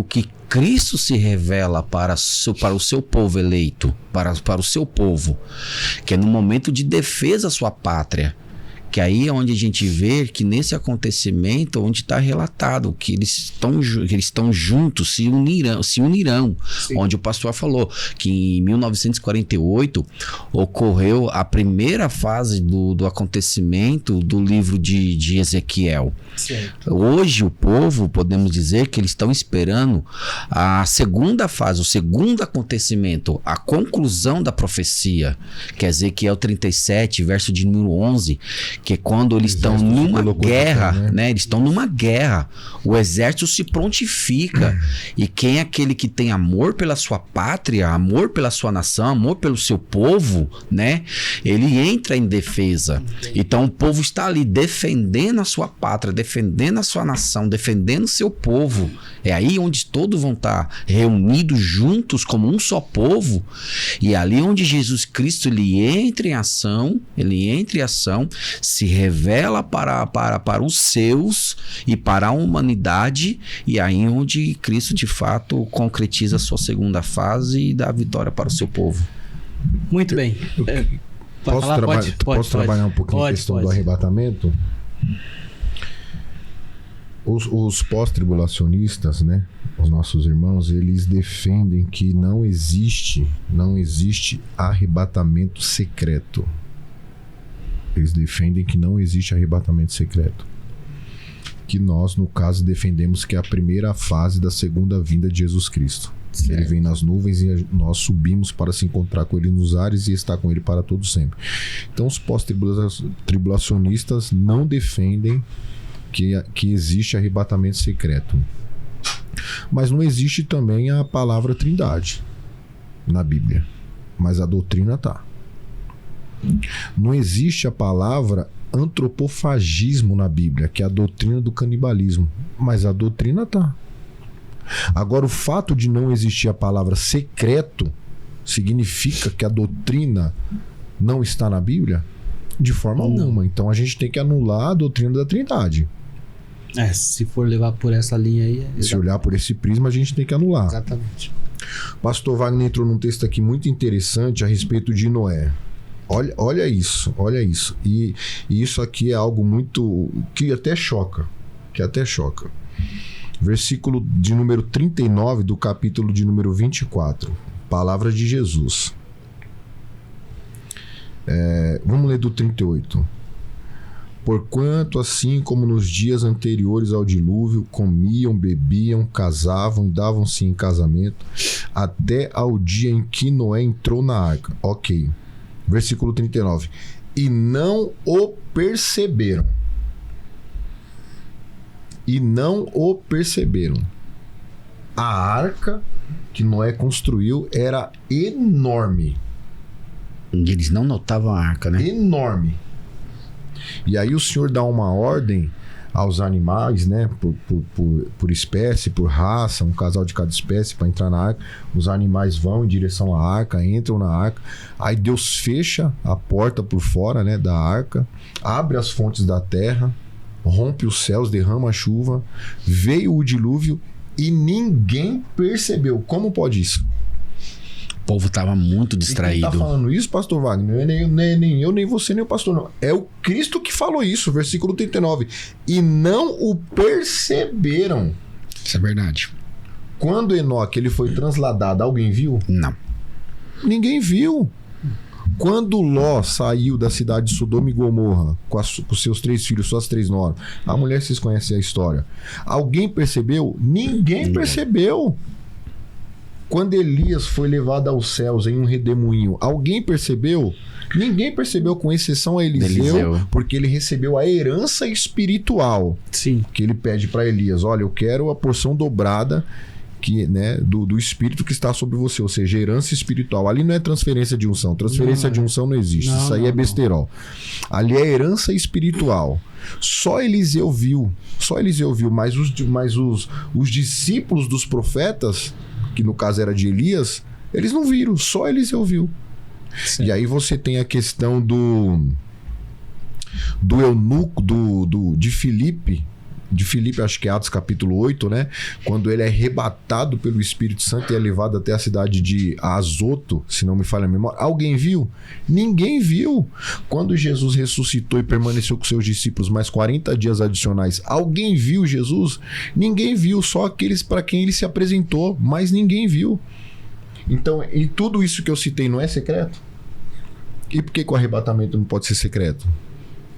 que Cristo se revela para o seu povo eleito, para o seu povo, que é no momento de defesa à sua pátria. Que aí é onde a gente vê que nesse acontecimento, onde está relatado que eles estão juntos, se unirão. Sim. Onde o pastor falou que em 1948 ocorreu a primeira fase do acontecimento do livro de Ezequiel. Certo. Hoje o povo, podemos dizer que eles estão esperando a segunda fase, o segundo acontecimento, a conclusão da profecia, que é Ezequiel 37, verso de número 11, que é quando eles estão numa guerra, né? Eles estão numa guerra. O exército se prontifica. E quem é aquele que tem amor pela sua pátria, amor pela sua nação, amor pelo seu povo, né? Ele entra em defesa. Então o povo está ali defendendo a sua pátria, defendendo a sua nação, defendendo o seu povo. É aí onde todos vão estar reunidos juntos como um só povo. E ali onde Jesus Cristo ele entra em ação, se revela para os seus e para a humanidade, e aí onde Cristo de fato concretiza a sua segunda fase e dá a vitória para o seu povo. Muito bem. Posso trabalhar um pouquinho a questão do arrebatamento? Os pós-tribulacionistas, né, os nossos irmãos, eles defendem que não existe arrebatamento secreto. Eles defendem que não existe arrebatamento secreto. Que nós, no caso, defendemos que é a primeira fase da segunda vinda de Jesus Cristo. Certo. Ele vem nas nuvens e nós subimos para se encontrar com ele nos ares e estar com ele para todo sempre. Então, os pós-tribulacionistas não defendem que existe arrebatamento secreto. Mas não existe também a palavra trindade na Bíblia. Mas a doutrina está. Não existe a palavra antropofagismo na Bíblia, que é a doutrina do canibalismo, mas a doutrina está. Agora, o fato de não existir a palavra secreto significa que a doutrina não está na Bíblia? De forma alguma. Então a gente tem que anular a doutrina da Trindade. Se for levar por essa linha aí... Se olhar por esse prisma, a gente tem que anular. Exatamente. Pastor Wagner entrou num texto aqui muito interessante a respeito de Noé. Olha isso. E isso aqui é algo muito... que até choca. Versículo de número 39 do capítulo de número 24. Palavra de Jesus. Vamos ler do 38. Porquanto, assim como nos dias anteriores ao dilúvio, comiam, bebiam, casavam e davam-se em casamento, até ao dia em que Noé entrou na arca. Ok. Versículo 39. E não o perceberam. A arca que Noé construiu era enorme. Eles não notavam a arca, né? Enorme. E aí o Senhor dá uma ordem aos animais, né? Por espécie, por raça, um casal de cada espécie para entrar na arca. Os animais vão em direção à arca, entram na arca. Aí Deus fecha a porta por fora, né, da arca, abre as fontes da terra, rompe os céus, derrama a chuva, veio o dilúvio e ninguém percebeu. Como pode isso? O povo estava muito distraído. E quem tá falando isso, pastor Wagner? Nem eu, nem você, nem o pastor, não. É o Cristo que falou isso, versículo 39. E não o perceberam. Isso é verdade. Quando Enoque ele foi transladado, alguém viu? Não. Ninguém viu. Quando Ló saiu da cidade de Sodoma e Gomorra com seus 3 filhos, suas 3 noras, a mulher, vocês conhecem a história. Alguém percebeu? Ninguém percebeu. Quando Elias foi levado aos céus em um redemoinho, alguém percebeu? Ninguém percebeu, com exceção a Eliseu, porque ele recebeu a herança espiritual. Sim. Que ele pede para Elias: olha, eu quero a porção dobrada que, né, do espírito que está sobre você, ou seja, herança espiritual. Ali não é transferência de unção. Transferência de unção não existe. Isso aí é besterol. Ali é herança espiritual. Só Eliseu viu, mas os discípulos dos profetas, que no caso era de Elias, eles não viram, só Eliseu viu. Sim. E aí você tem a questão do eunuco, de Filipe, acho que é Atos capítulo 8, né? Quando ele é arrebatado pelo Espírito Santo e é levado até a cidade de Azoto, se não me falha a memória. Alguém viu? Ninguém viu. Quando Jesus ressuscitou e permaneceu com seus discípulos mais 40 dias adicionais, alguém viu Jesus? Ninguém viu, só aqueles para quem ele se apresentou, mas ninguém viu. Então, e tudo isso que eu citei não é secreto? E por que o arrebatamento não pode ser secreto?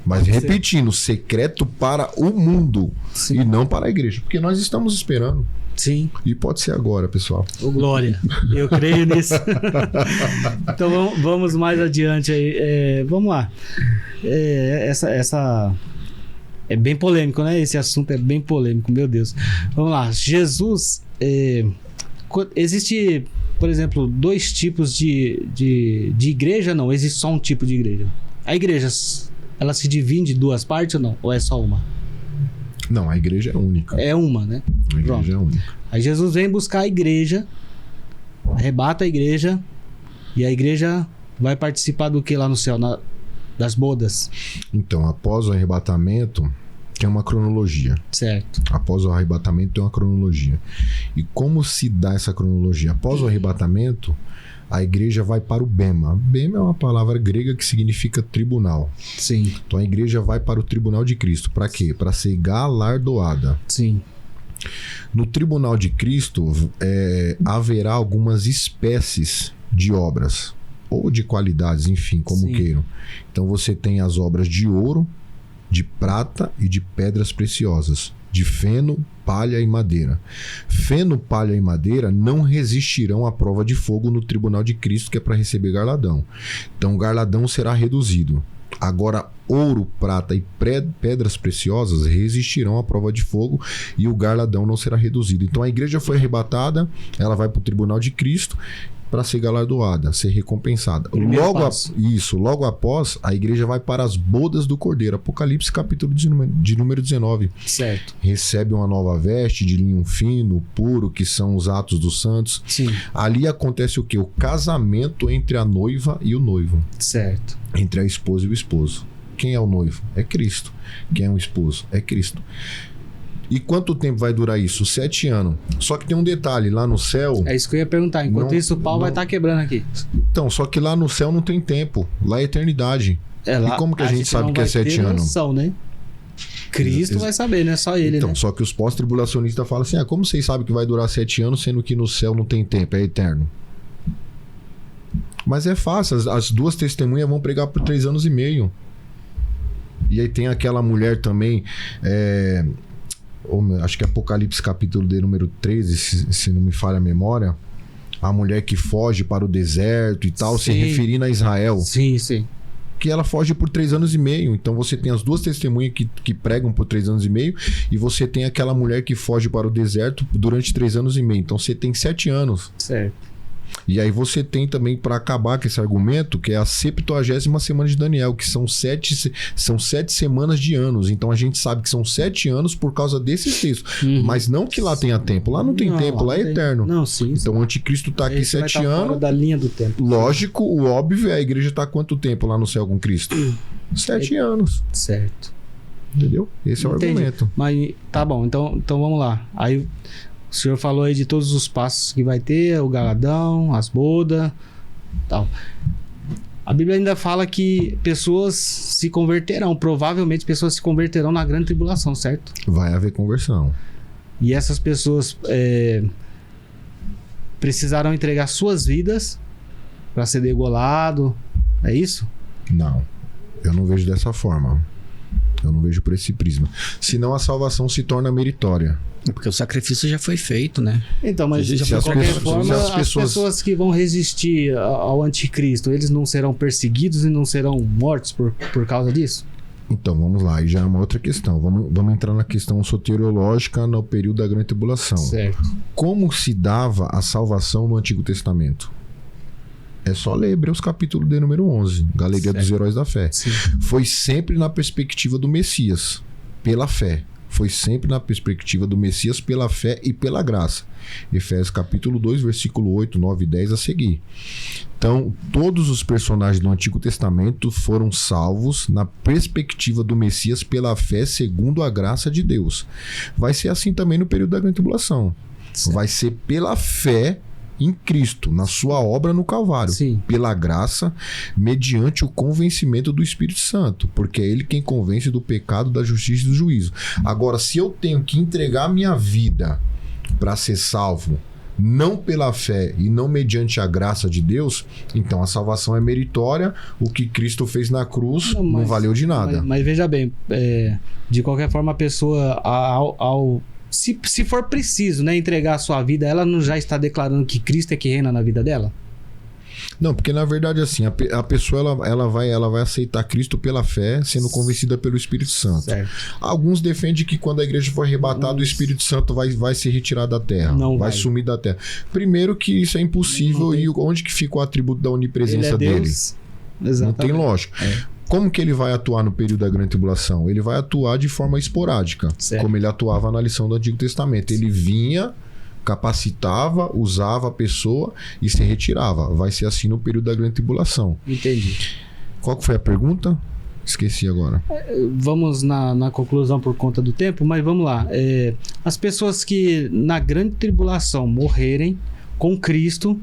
Mas repetindo, secreto para o mundo. Sim. E não para a igreja. Porque nós estamos esperando. Sim. E pode ser agora, pessoal. Ô, glória. Eu creio nisso. Então vamos mais adiante aí. Vamos lá. Essa é bem polêmico, né? Esse assunto é bem polêmico, meu Deus. Vamos lá. Jesus... existe, por exemplo, 2 tipos de igreja? Não, existe só um tipo de igreja. A igreja... ela se divide em 2 partes ou não? Ou é só uma? Não, a igreja é única. É uma, né? A igreja é única. Aí Jesus vem buscar a igreja, arrebata a igreja, e a igreja vai participar do que lá no céu? Das bodas. Então, após o arrebatamento, tem uma cronologia. Certo. Após o arrebatamento tem uma cronologia. E como se dá essa cronologia? Após o arrebatamento, a igreja vai para o Bema. Bema é uma palavra grega que significa tribunal. Sim. Então a igreja vai para o tribunal de Cristo. Para quê? Para ser galardoada. Sim. No tribunal de Cristo haverá algumas espécies de obras, ou de qualidades, enfim, como queiram. Então você tem as obras de ouro, de prata e de pedras preciosas, de feno, palha e madeira. Feno, palha e madeira não resistirão à prova de fogo no tribunal de Cristo, que é para receber galardão. Então o galardão será reduzido. Agora, ouro, prata e pedras preciosas resistirão à prova de fogo e o galardão não será reduzido. Então a igreja foi arrebatada, ela vai para o tribunal de Cristo para ser galardoada, ser recompensada. Logo após, a igreja vai para as bodas do Cordeiro. Apocalipse capítulo de número 19. Certo. Recebe uma nova veste de linho fino, puro, que são os atos dos santos. Sim. Ali acontece o quê? O casamento entre a noiva e o noivo. Certo. Entre a esposa e o esposo. Quem é o noivo? É Cristo. Quem é o esposo? É Cristo. E quanto tempo vai durar isso? 7 anos. Só que tem um detalhe, lá no céu... É isso que eu ia perguntar. Enquanto isso, o pau vai estar quebrando aqui. Então, só que lá no céu não tem tempo. Lá é eternidade. Lá, e como que a gente sabe que é 7 anos? Noção, né? Cristo vai saber, não é só ele, então, né? Só que os pós-tribulacionistas falam assim, como vocês sabem que vai durar 7 anos, sendo que no céu não tem tempo, é eterno? Mas é fácil, as 2 testemunhas vão pregar por 3 anos e meio. E aí tem aquela mulher também... acho que é Apocalipse capítulo de número 13, se não me falha a memória, a mulher que foge para o deserto e tal, se referindo a Israel. Sim, sim. Que ela foge por 3 anos e meio. Então você tem as 2 testemunhas que pregam por 3 anos e meio, e você tem aquela mulher que foge para o deserto durante 3 anos e meio. Então você tem 7 anos. Certo. E aí você tem também, para acabar com esse argumento, que é a 70ª semana de Daniel, que são 7 semanas de anos. Então a gente sabe que são 7 anos por causa desses textos. Mas não que lá tenha tempo. Lá não tem tempo, lá é eterno. Não, sim. Então o anticristo está aqui 7 anos. Fora da linha do tempo. Lógico, o óbvio é a igreja está quanto tempo lá no céu com Cristo? 7 anos. Certo. Entendeu? Esse é o argumento. Mas tá bom, então vamos lá. Aí... o senhor falou aí de todos os passos que vai ter, o galadão, as bodas, tal. A Bíblia ainda fala que pessoas se converterão, provavelmente pessoas se converterão na grande tribulação, certo? Vai haver conversão. E essas pessoas precisarão entregar suas vidas para ser degolado, É isso? Não, eu não vejo dessa forma. Eu não vejo por esse prisma. Senão a salvação se torna meritória. Porque o sacrifício já foi feito, né? Então, mas Jesus de já qualquer foi- forma, se as as pessoas- pessoas que vão resistir ao anticristo, eles não serão perseguidos e não serão mortos por causa disso? Então, vamos lá. Aí já é uma outra questão. Vamos entrar na questão soteriológica no período da Grande Tribulação. Certo. Como se dava a salvação no Antigo Testamento? É só ler Hebreus capítulo de número 11, Galeria dos Certo. Heróis da Fé. Sim. Foi sempre na perspectiva do Messias, pela fé. Foi sempre na perspectiva do Messias pela fé e pela graça. Efésios capítulo 2, versículo 8, 9 e 10 a seguir. Então, todos os personagens do Antigo Testamento foram salvos na perspectiva do Messias pela fé segundo a graça de Deus. Vai ser assim também no período da Grande Tribulação. Certo. Vai ser pela fé em Cristo, na sua obra no Calvário. Sim. Pela graça, mediante o convencimento do Espírito Santo, porque é ele quem convence do pecado, da justiça e do juízo. Agora, se eu tenho que entregar a minha vida para ser salvo, não pela fé e não mediante a graça de Deus, então a salvação é meritória. O que Cristo fez na cruz não valeu de nada. Mas veja bem, de qualquer forma, a pessoa, se for preciso, né, entregar a sua vida, ela não já está declarando que Cristo é que reina na vida dela? Não, porque na verdade assim, a pessoa ela vai aceitar Cristo pela fé, sendo convencida pelo Espírito Santo. Certo. Alguns defendem que quando a igreja for arrebatada, o Espírito Santo vai se retirar da terra, Não vai vai. sumir da terra. Primeiro que isso é impossível, Não tem- e onde que fica o atributo da Ele onipresença é dele? Deus. Não Exatamente. tem lógica. Como que ele vai atuar no período da Grande Tribulação? Ele vai atuar de forma esporádica, Certo. como ele atuava na lição do Antigo Testamento. Ele vinha, capacitava, usava a pessoa e se retirava. Vai ser assim no período da Grande Tribulação. Entendi. Qual que foi a pergunta? Esqueci agora. Vamos na conclusão por conta do tempo, mas vamos lá. As pessoas que na grande tribulação morrerem com Cristo,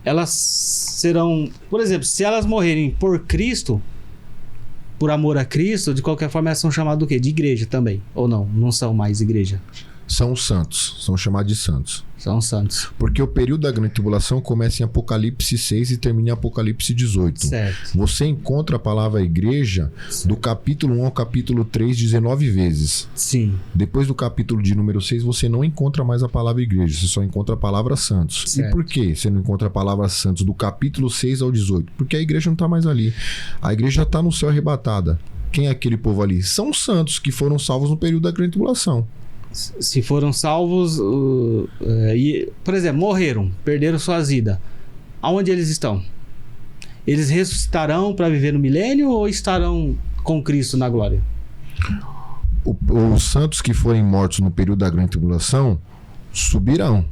elas serão... Por exemplo, se elas morrerem por Cristo, por amor a Cristo, de qualquer forma elas são chamadas do quê? De igreja também. Ou não? Não são mais igreja. São os santos, são chamados de santos. São santos. Porque o período da Grande Tribulação começa em Apocalipse 6 e termina em Apocalipse 18. Certo. Você encontra a palavra igreja do capítulo 1 ao capítulo 3 19 vezes. Sim. Depois do capítulo de número 6, você não encontra mais a palavra igreja, você só encontra a palavra santos. Certo. E por que você não encontra a palavra santos do capítulo 6 ao 18? Porque a igreja não está mais ali. A igreja está no céu arrebatada. Quem é aquele povo ali? São os santos que foram salvos no período da Grande Tribulação. Se foram salvos, por exemplo, morreram, perderam suas vidas. Aonde eles estão? Eles ressuscitarão para viver no milênio ou estarão com Cristo na glória? Os santos que forem mortos no período da Grande Tribulação subirão.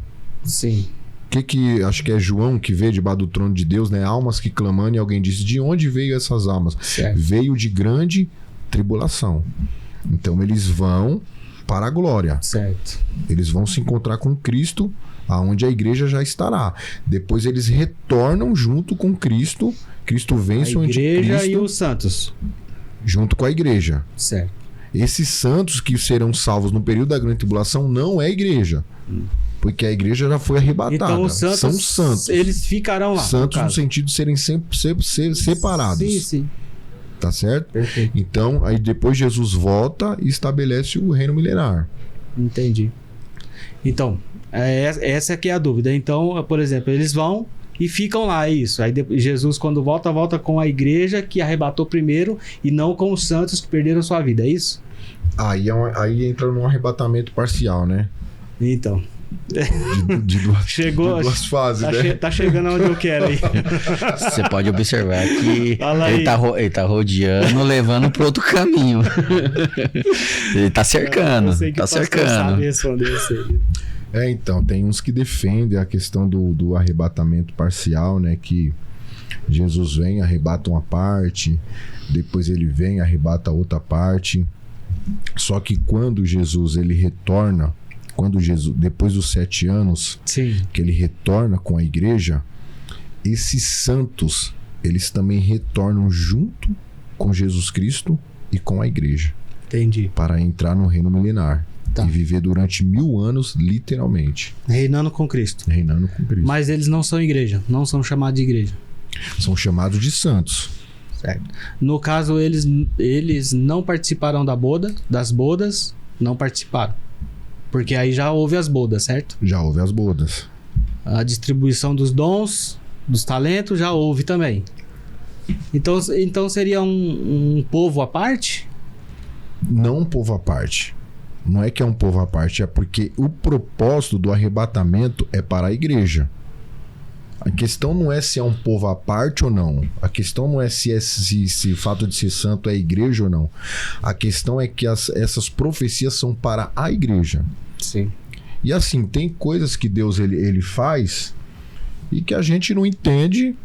Sim. Que acho que é João que vê debaixo do trono de Deus, né? Almas que clamando, e alguém disse: de onde veio essas almas? Certo. Veio de grande tribulação. Então eles vão para a glória. Certo. Eles vão se encontrar com Cristo, aonde a igreja já estará. Depois eles retornam junto com Cristo. Cristo vence A o igreja anticristo e os santos. junto com a igreja. Certo. Esses santos que serão salvos no período da Grande Tribulação não é a igreja. Porque a igreja já foi arrebatada. Então os santos, São santos. eles ficarão lá. Santos no caso. sentido de serem sempre separados. Sim, sim. Tá certo? Perfeito. Então, aí depois Jesus volta e estabelece o reino milenar. Entendi. Então, essa aqui é a dúvida. Então, por exemplo, eles vão e ficam lá, é isso. Aí Jesus, quando volta com a igreja que arrebatou primeiro e não com os santos que perderam sua vida, é isso? Aí entra num arrebatamento parcial, né? Então, De chegou, duas fases, né? tá chegando onde eu quero aí. Você pode observar que Fala aí. ele tá rodeando, levando pro outro caminho. Ele tá cercando, Eu sei que tá o pastor cercando. sabe responder, eu sei. Então, tem uns que defendem a questão do arrebatamento parcial, né? Que Jesus vem, arrebata uma parte, depois ele vem, arrebata outra parte. Só que quando Jesus ele retorna, depois dos 7 anos, Sim. que ele retorna com a igreja, esses santos, eles também retornam junto com Jesus Cristo e com a igreja, Entendi. para entrar no reino milenar. Tá. E viver durante 1000 anos, literalmente, Reinando com Cristo. reinando com Cristo. Mas eles não são igreja, não são chamados de igreja. São chamados de santos. Certo. No caso, eles não participaram das bodas, não participaram. Porque aí já houve as bodas, certo? Já houve as bodas. A distribuição dos dons, dos talentos, já houve também. Então seria um povo à parte? Não um povo à parte. Não é que é um povo à parte, é porque o propósito do arrebatamento é para a igreja. A questão não é se é um povo à parte ou não. A questão não é se o fato de ser santo é igreja ou não. A questão é que essas profecias são para a igreja. Sim. E assim, tem coisas que Deus ele faz e que a gente não entende,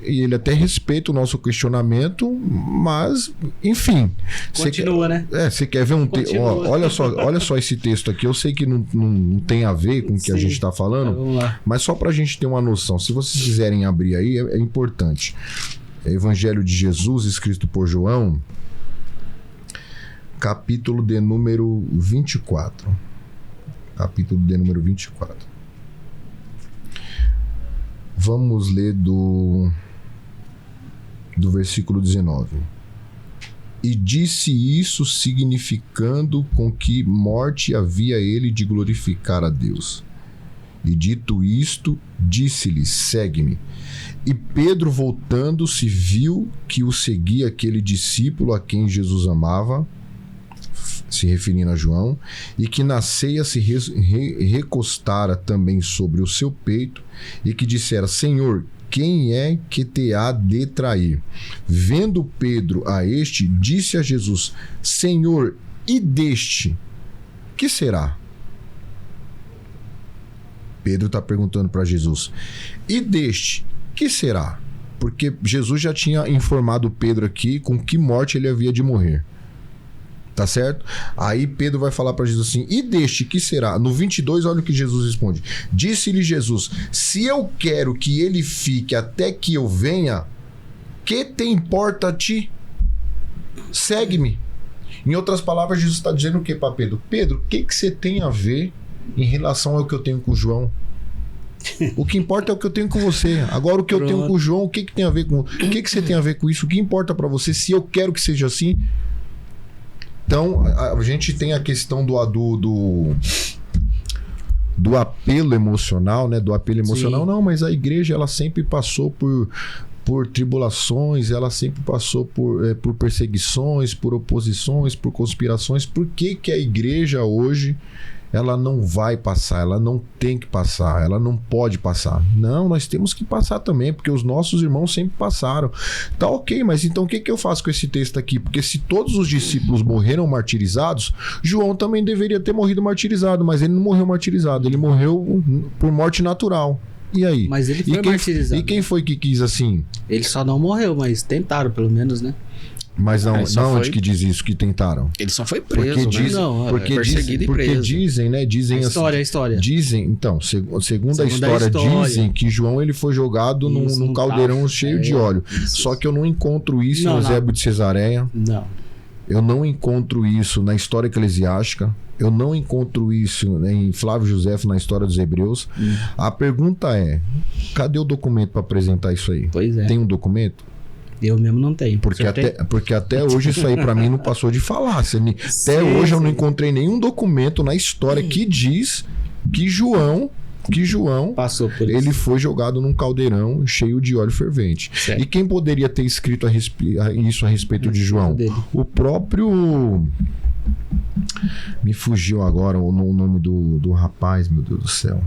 e ele até respeita o nosso questionamento, mas, enfim. Continua, né? Você quer ver um texto? Olha só esse texto aqui. Eu sei que não tem a ver com o que a gente está falando, vamos lá. mas só para a gente ter uma noção. Se vocês quiserem abrir aí, é importante. Evangelho de Jesus, escrito por João, capítulo de número 24. Capítulo de número 24. Vamos ler do versículo 19. E disse isso significando com que morte havia ele de glorificar a Deus. E dito isto, disse-lhe, segue-me. E Pedro, voltando-se, viu que o seguia aquele discípulo a quem Jesus amava, se referindo a João, e que na ceia se recostara também sobre o seu peito, e que dissera, Senhor, quem é que te há de trair? Vendo Pedro a este, disse a Jesus, Senhor, e deste, que será? Pedro está perguntando para Jesus, e deste, que será? Porque Jesus já tinha informado Pedro aqui com que morte ele havia de morrer. Tá certo? Aí Pedro vai falar para Jesus assim, e deste, que será? No 22, olha o que Jesus responde. Disse-lhe Jesus, se eu quero que ele fique até que eu venha, que te importa a ti? Segue-me. Em outras palavras, Jesus está dizendo o que para Pedro? Pedro, o que você tem a ver em relação ao que eu tenho com João? O que importa é o que eu tenho com você. Agora o que eu tenho com o João, o que tem a ver com... O que você tem a ver com isso? O que importa para você? Se eu quero que seja assim... Então, a gente tem a questão do apelo emocional, né? Do apelo emocional. Sim. Não, mas a igreja, ela sempre passou por tribulações, ela sempre passou por perseguições, por oposições, por conspirações. Por que a igreja hoje... ela não vai passar, ela não tem que passar, ela não pode passar. Não, nós temos que passar também, porque os nossos irmãos sempre passaram. Tá ok, mas então o que eu faço com esse texto aqui? Porque se todos os discípulos morreram martirizados, João também deveria ter morrido martirizado, mas ele não morreu martirizado, ele morreu por morte natural. E aí? Mas ele foi martirizado. E quem foi que quis assim? Ele só não morreu, mas tentaram pelo menos, né? Mas não onde que diz isso que tentaram? Ele só foi preso, porque dizem, né? Dizem a história. Dizem, então, segundo a história, dizem que João ele foi jogado num caldeirão cheio de óleo. Isso. Só que eu não encontro isso em Eusébio de Cesareia. Não. Eu não encontro isso na história eclesiástica. Eu não encontro isso em Flávio Josefo na história dos Hebreus. A pergunta é, cadê o documento para apresentar isso aí? Pois é. Tem um documento? Eu mesmo não tenho. Porque até hoje isso aí pra mim não passou de falácia. Até hoje eu não encontrei nenhum documento na história que diz que João passou por isso. Ele foi jogado num caldeirão cheio de óleo fervente. Certo. E quem poderia ter escrito isso a respeito de João? O próprio... Me fugiu agora o nome do rapaz, meu Deus do céu.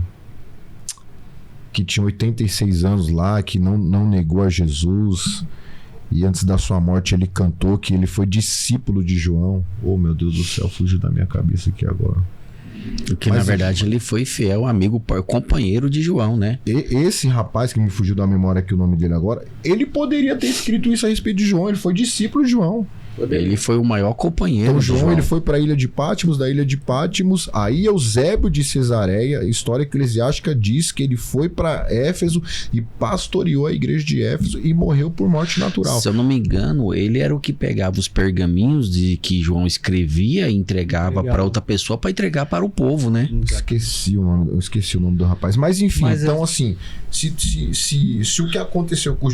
Que tinha 86 anos lá, que não negou a Jesus... E antes da sua morte ele cantou que ele foi discípulo de João. Oh, meu Deus do céu, fugiu da minha cabeça aqui agora. Porque na verdade ele foi fiel amigo, companheiro de João, né? Esse rapaz que me fugiu da memória aqui o nome dele agora, ele poderia ter escrito isso a respeito de João. Ele foi discípulo de João. Ele foi o maior companheiro. Então do João ele foi para a ilha de Patmos, da ilha de Patmos, aí Eusébio de Cesareia, a história eclesiástica diz que ele foi para Éfeso e pastoreou a igreja de Éfeso e morreu por morte natural. Se eu não me engano, ele era o que pegava os pergaminhos de que João escrevia e entregava para outra pessoa para entregar para o povo, né? Esqueci o nome do rapaz. Mas enfim, então assim, se o que aconteceu com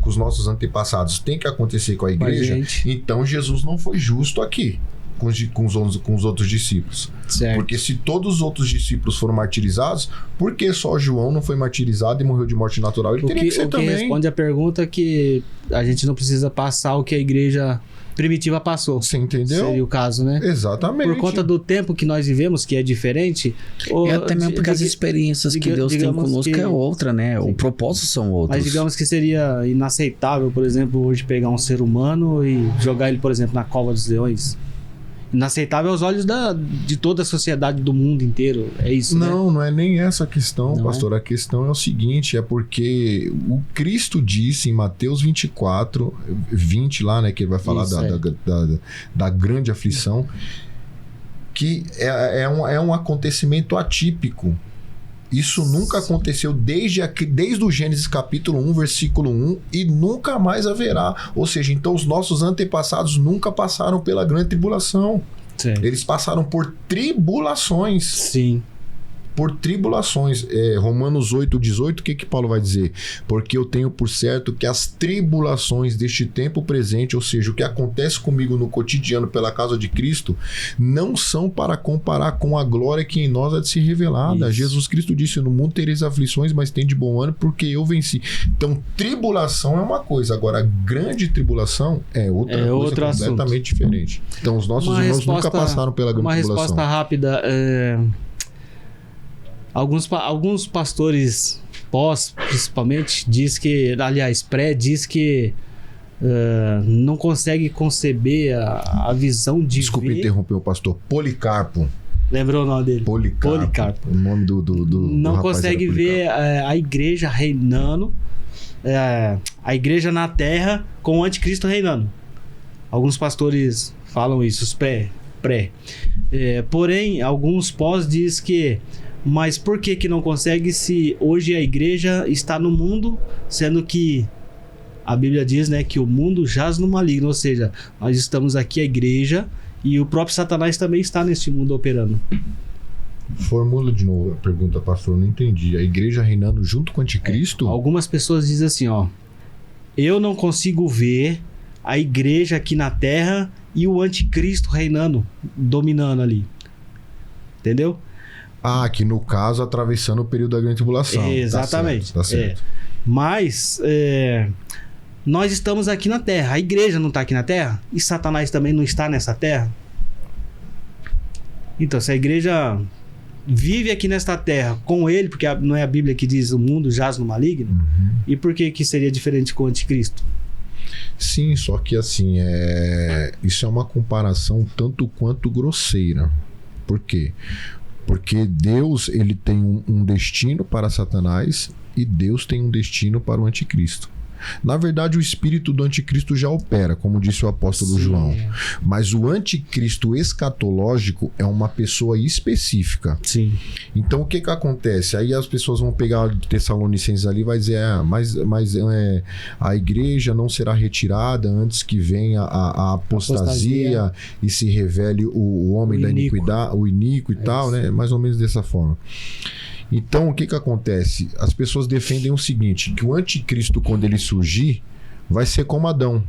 os nossos antepassados tem que acontecer com a igreja, então Jesus não foi justo aqui com os outros discípulos. Certo. Porque se todos os outros discípulos foram martirizados, por que só João não foi martirizado e morreu de morte natural? Ele teria que ser também. Responde a pergunta que a gente não precisa passar o que a igreja primitiva passou. Você entendeu? Seria o caso, né? Exatamente. Por conta do tempo que nós vivemos, que é diferente. E até mesmo porque as experiências que Deus tem conosco é outra, né? Sim. O propósito são outros. Mas digamos que seria inaceitável, por exemplo, hoje pegar um ser humano e jogar ele, por exemplo, na cova dos leões. Inaceitável aos olhos de toda a sociedade do mundo inteiro. É isso, não é nem essa a questão, pastor. A questão é o seguinte, é porque o Cristo disse em Mateus 24, 20 lá, né, que ele vai falar da grande aflição, que é um acontecimento atípico. Isso nunca aconteceu desde o Gênesis capítulo 1, versículo 1, e nunca mais haverá. Ou seja, então os nossos antepassados nunca passaram pela grande tribulação. Sim. Eles passaram por tribulações. Sim. Por tribulações. Romanos 8,18, o que Paulo vai dizer? Porque eu tenho por certo que as tribulações deste tempo presente, ou seja, o que acontece comigo no cotidiano pela causa de Cristo, não são para comparar com a glória que em nós há de ser revelada. Isso. Jesus Cristo disse, no mundo tereis aflições, mas tem de bom ânimo, porque eu venci. Então, tribulação é uma coisa, agora a grande tribulação é outra coisa completamente diferente. Então, os nossos irmãos nunca passaram pela grande tribulação. Uma resposta rápida, Alguns pastores principalmente, diz que não consegue conceber a visão de Desculpe interromper o pastor Policarpo. Lembrou o nome dele? Policarpo. O nome do não consegue ver a igreja reinando, a igreja na terra com o anticristo reinando. Alguns pastores falam isso, os pré. Porém, alguns pós diz que mas por que não consegue se hoje a igreja está no mundo, sendo que a Bíblia diz, né, que o mundo jaz no maligno, ou seja, nós estamos aqui a igreja e o próprio Satanás também está neste mundo operando. Formula de novo a pergunta, pastor, não entendi. A igreja reinando junto com o anticristo? Algumas pessoas dizem assim, eu não consigo ver a igreja aqui na terra e o anticristo reinando, dominando ali. Entendeu? Que no caso, atravessando o período da grande tribulação. Exatamente. Tá certo. Mas nós estamos aqui na Terra. A igreja não está aqui na Terra? E Satanás também não está nessa Terra? Então, se a igreja vive aqui nesta Terra com ele, porque não é a Bíblia que diz o mundo jaz no maligno, e por que seria diferente com o anticristo? Sim, só que assim, isso é uma comparação tanto quanto grosseira. Por quê? Porque Deus ele tem um destino para Satanás e Deus tem um destino para o anticristo. Na verdade, o espírito do anticristo já opera, como disse o apóstolo João. Mas o anticristo escatológico é uma pessoa específica. Sim. Então, o que acontece? Aí as pessoas vão pegar o Tessalonicenses ali e vai dizer, mas a igreja não será retirada antes que venha a apostasia e se revele o homem da iniquidade, o iníquo e tal, né? Mais ou menos dessa forma. Então, o que acontece? As pessoas defendem o seguinte, que o anticristo, quando ele surgir, vai ser como Adão.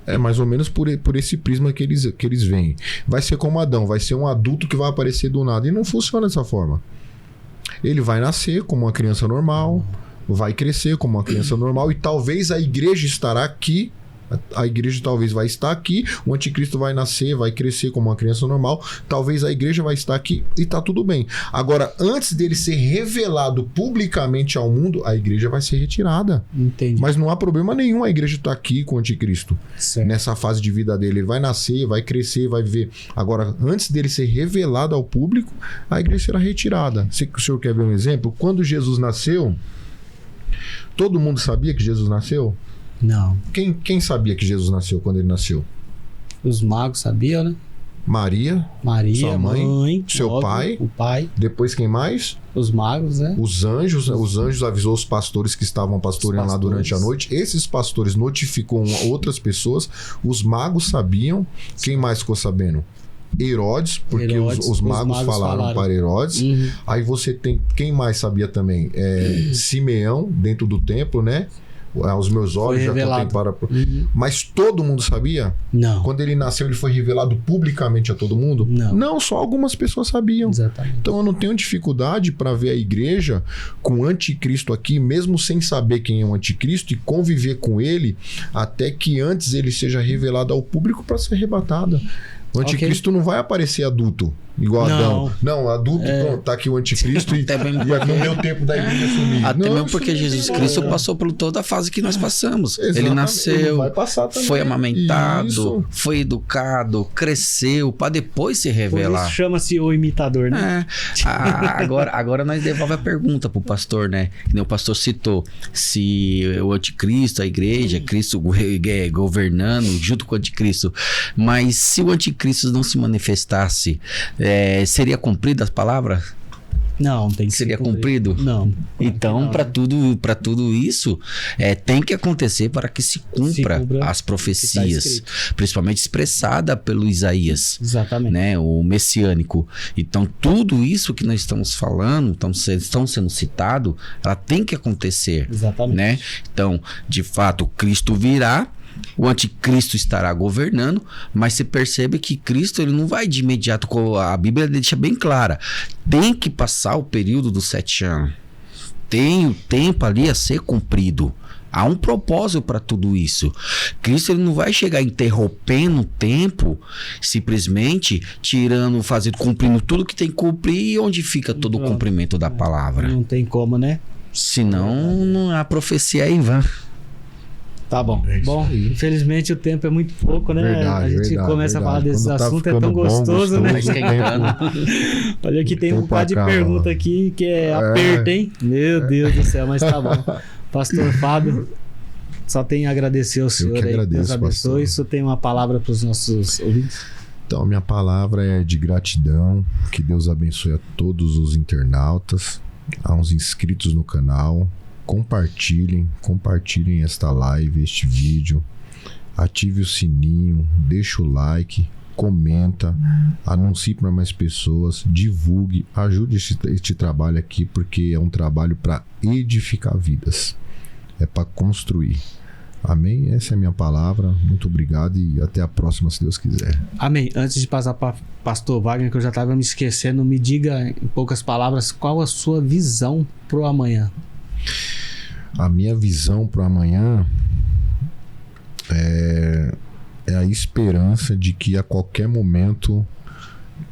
É mais ou menos por esse prisma que eles veem. Vai ser como Adão, vai ser um adulto que vai aparecer do nada. E não funciona dessa forma. Ele vai nascer como uma criança normal, vai crescer como uma criança normal, e talvez a igreja estará aqui. A igreja talvez vai estar aqui, o anticristo vai nascer, vai crescer como uma criança normal, talvez a igreja vai estar aqui e tá tudo bem. Agora, antes dele ser revelado publicamente ao mundo, a igreja vai ser retirada. Entendi. Mas não há problema nenhum a igreja estar aqui com o anticristo. Certo. Nessa fase de vida dele. Ele vai nascer, vai crescer, vai viver. Agora, antes dele ser revelado ao público, a igreja será retirada. O senhor quer ver um exemplo? Quando Jesus nasceu, todo mundo sabia que Jesus nasceu? Não. Quem sabia que Jesus nasceu quando ele nasceu? Os magos sabiam, né? Maria, Maria, sua mãe, seu óbvio, pai. o pai, Depois quem mais? os magos, né? Os anjos avisou os pastores que estavam pastoreando lá durante a noite. Esses pastores notificam outras pessoas. Os magos sabiam. Quem mais ficou sabendo? Herodes, porque Herodes, os magos falaram para Herodes. Uhum. Aí você tem... Quem mais sabia também? Simeão, dentro do templo, né? Os meus olhos já contemplaram. Mas todo mundo sabia? Não. Quando ele nasceu, ele foi revelado publicamente a todo mundo? Não, só algumas pessoas sabiam. Exatamente. Então eu não tenho dificuldade para ver a igreja com o anticristo aqui, mesmo sem saber quem é o anticristo, e conviver com ele até que antes ele seja revelado ao público para ser arrebatado. O anticristo não vai aparecer adulto, igual Adão. Não, adulto, pronto, tá aqui o anticristo e não deu tempo da igreja sumir. Até mesmo porque Jesus Cristo passou por toda a fase que nós passamos. Exatamente. Ele nasceu, foi amamentado, foi educado, cresceu, para depois se revelar. Por isso chama-se o imitador, né? Agora nós devolve a pergunta pro pastor, né? Que nem o pastor citou, se o anticristo, a igreja, Cristo governando junto com o anticristo, mas se o anticristo não se manifestasse, seria cumprida a palavra? Não, tem que seria ser cumprido? Não. Então, para tudo isso, tem que acontecer para que se cumpra as profecias, principalmente expressada pelo Isaías. Exatamente. Né, o messiânico. Então, tudo isso que nós estão falando, estão sendo citado, ela tem que acontecer. Exatamente. Né? Então, de fato, Cristo virá, o anticristo estará governando, mas você percebe que Cristo ele não vai de imediato, a Bíblia deixa bem clara, tem que passar o período dos 7 anos, tem o tempo ali a ser cumprido, há um propósito para tudo isso. Cristo ele não vai chegar interrompendo o tempo, simplesmente cumprindo tudo que tem que cumprir, e onde fica todo o cumprimento da palavra. Não tem como, né? Senão a profecia é em vão. Tá bom. Bom, infelizmente o tempo é muito pouco, né? Verdade, a gente começa a falar desses assuntos, é tão gostoso, né? Olha, aqui tem um bocado de pergunta aqui que aperta, hein? Meu Deus do céu, mas tá bom. Pastor Fábio, só tenho a agradecer ao senhor aí. Deus abençoe. Isso tem uma palavra para os nossos ouvintes? Então, minha palavra é de gratidão. Que Deus abençoe a todos os internautas, aos inscritos no canal. Compartilhem esta live, este vídeo, ative o sininho, deixa o like, comenta, anuncie para mais pessoas, divulgue, ajude este trabalho aqui, porque é um trabalho para edificar vidas, é para construir. Amém? Essa é a minha palavra. Muito obrigado e até a próxima, se Deus quiser. Amém. Antes de passar para pastor Wagner, que eu já estava me esquecendo, me diga em poucas palavras qual a sua visão pro amanhã. A minha visão para o amanhã é a esperança de que a qualquer momento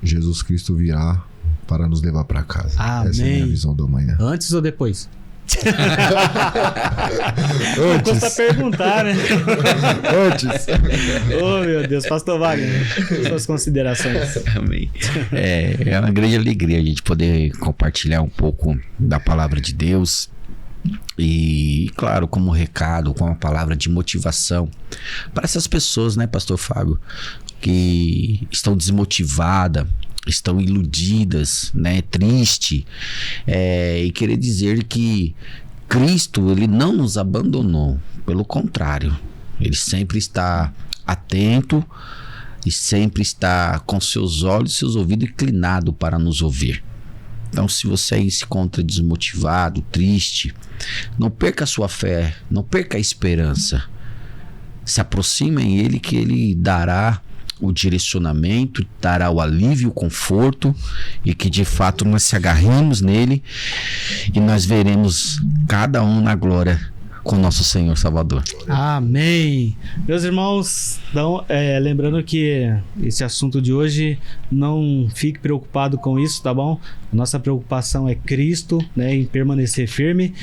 Jesus Cristo virá para nos levar para casa. Amém. Essa é a minha visão do amanhã. Antes ou depois? Antes. Custa perguntar, né? Antes. Oh, meu Deus. Pastor Wagner, suas considerações. Amém. É uma grande alegria a gente poder compartilhar um pouco da palavra de Deus. E, claro, como recado, com uma palavra de motivação para essas pessoas, né, pastor Fábio, que estão desmotivadas, estão iludidas, né, triste, e querer dizer que Cristo, ele não nos abandonou, pelo contrário, ele sempre está atento e sempre está com seus olhos e seus ouvidos inclinados para nos ouvir. Então, se você aí se encontra desmotivado, triste, não perca a sua fé, não perca a esperança. Se aproxime a Ele, que Ele dará o direcionamento, dará o alívio, o conforto, e que de fato nós se agarremos nele e nós veremos cada um na glória com nosso Senhor Salvador. Amém. Meus irmãos, então, lembrando que esse assunto de hoje, não fique preocupado com isso, tá bom? Nossa preocupação é Cristo, né, em permanecer firme,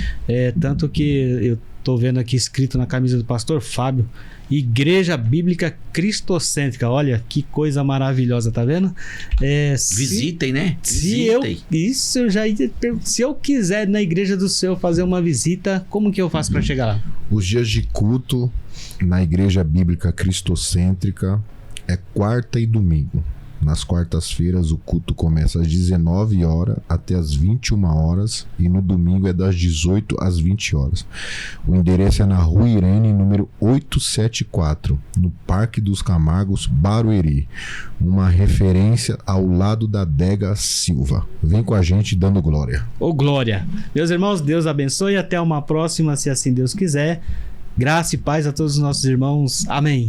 tanto que eu tô vendo aqui escrito na camisa do pastor Fábio, Igreja Bíblica Cristocêntrica. Olha que coisa maravilhosa, tá vendo? Visitem, né? Se eu quiser na Igreja do Céu fazer uma visita, como que eu faço para chegar lá? Os dias de culto na Igreja Bíblica Cristocêntrica é quarta e domingo. Nas quartas-feiras o culto começa às 19 horas até às 21 horas e no domingo é das 18 às 20 horas. O endereço é na Rua Irene, número 874, no Parque dos Camargos, Barueri. Uma referência ao lado da Adega Silva. Vem com a gente dando glória. Ô glória! Meus irmãos, Deus abençoe e até uma próxima, se assim Deus quiser. Graça e paz a todos os nossos irmãos. Amém.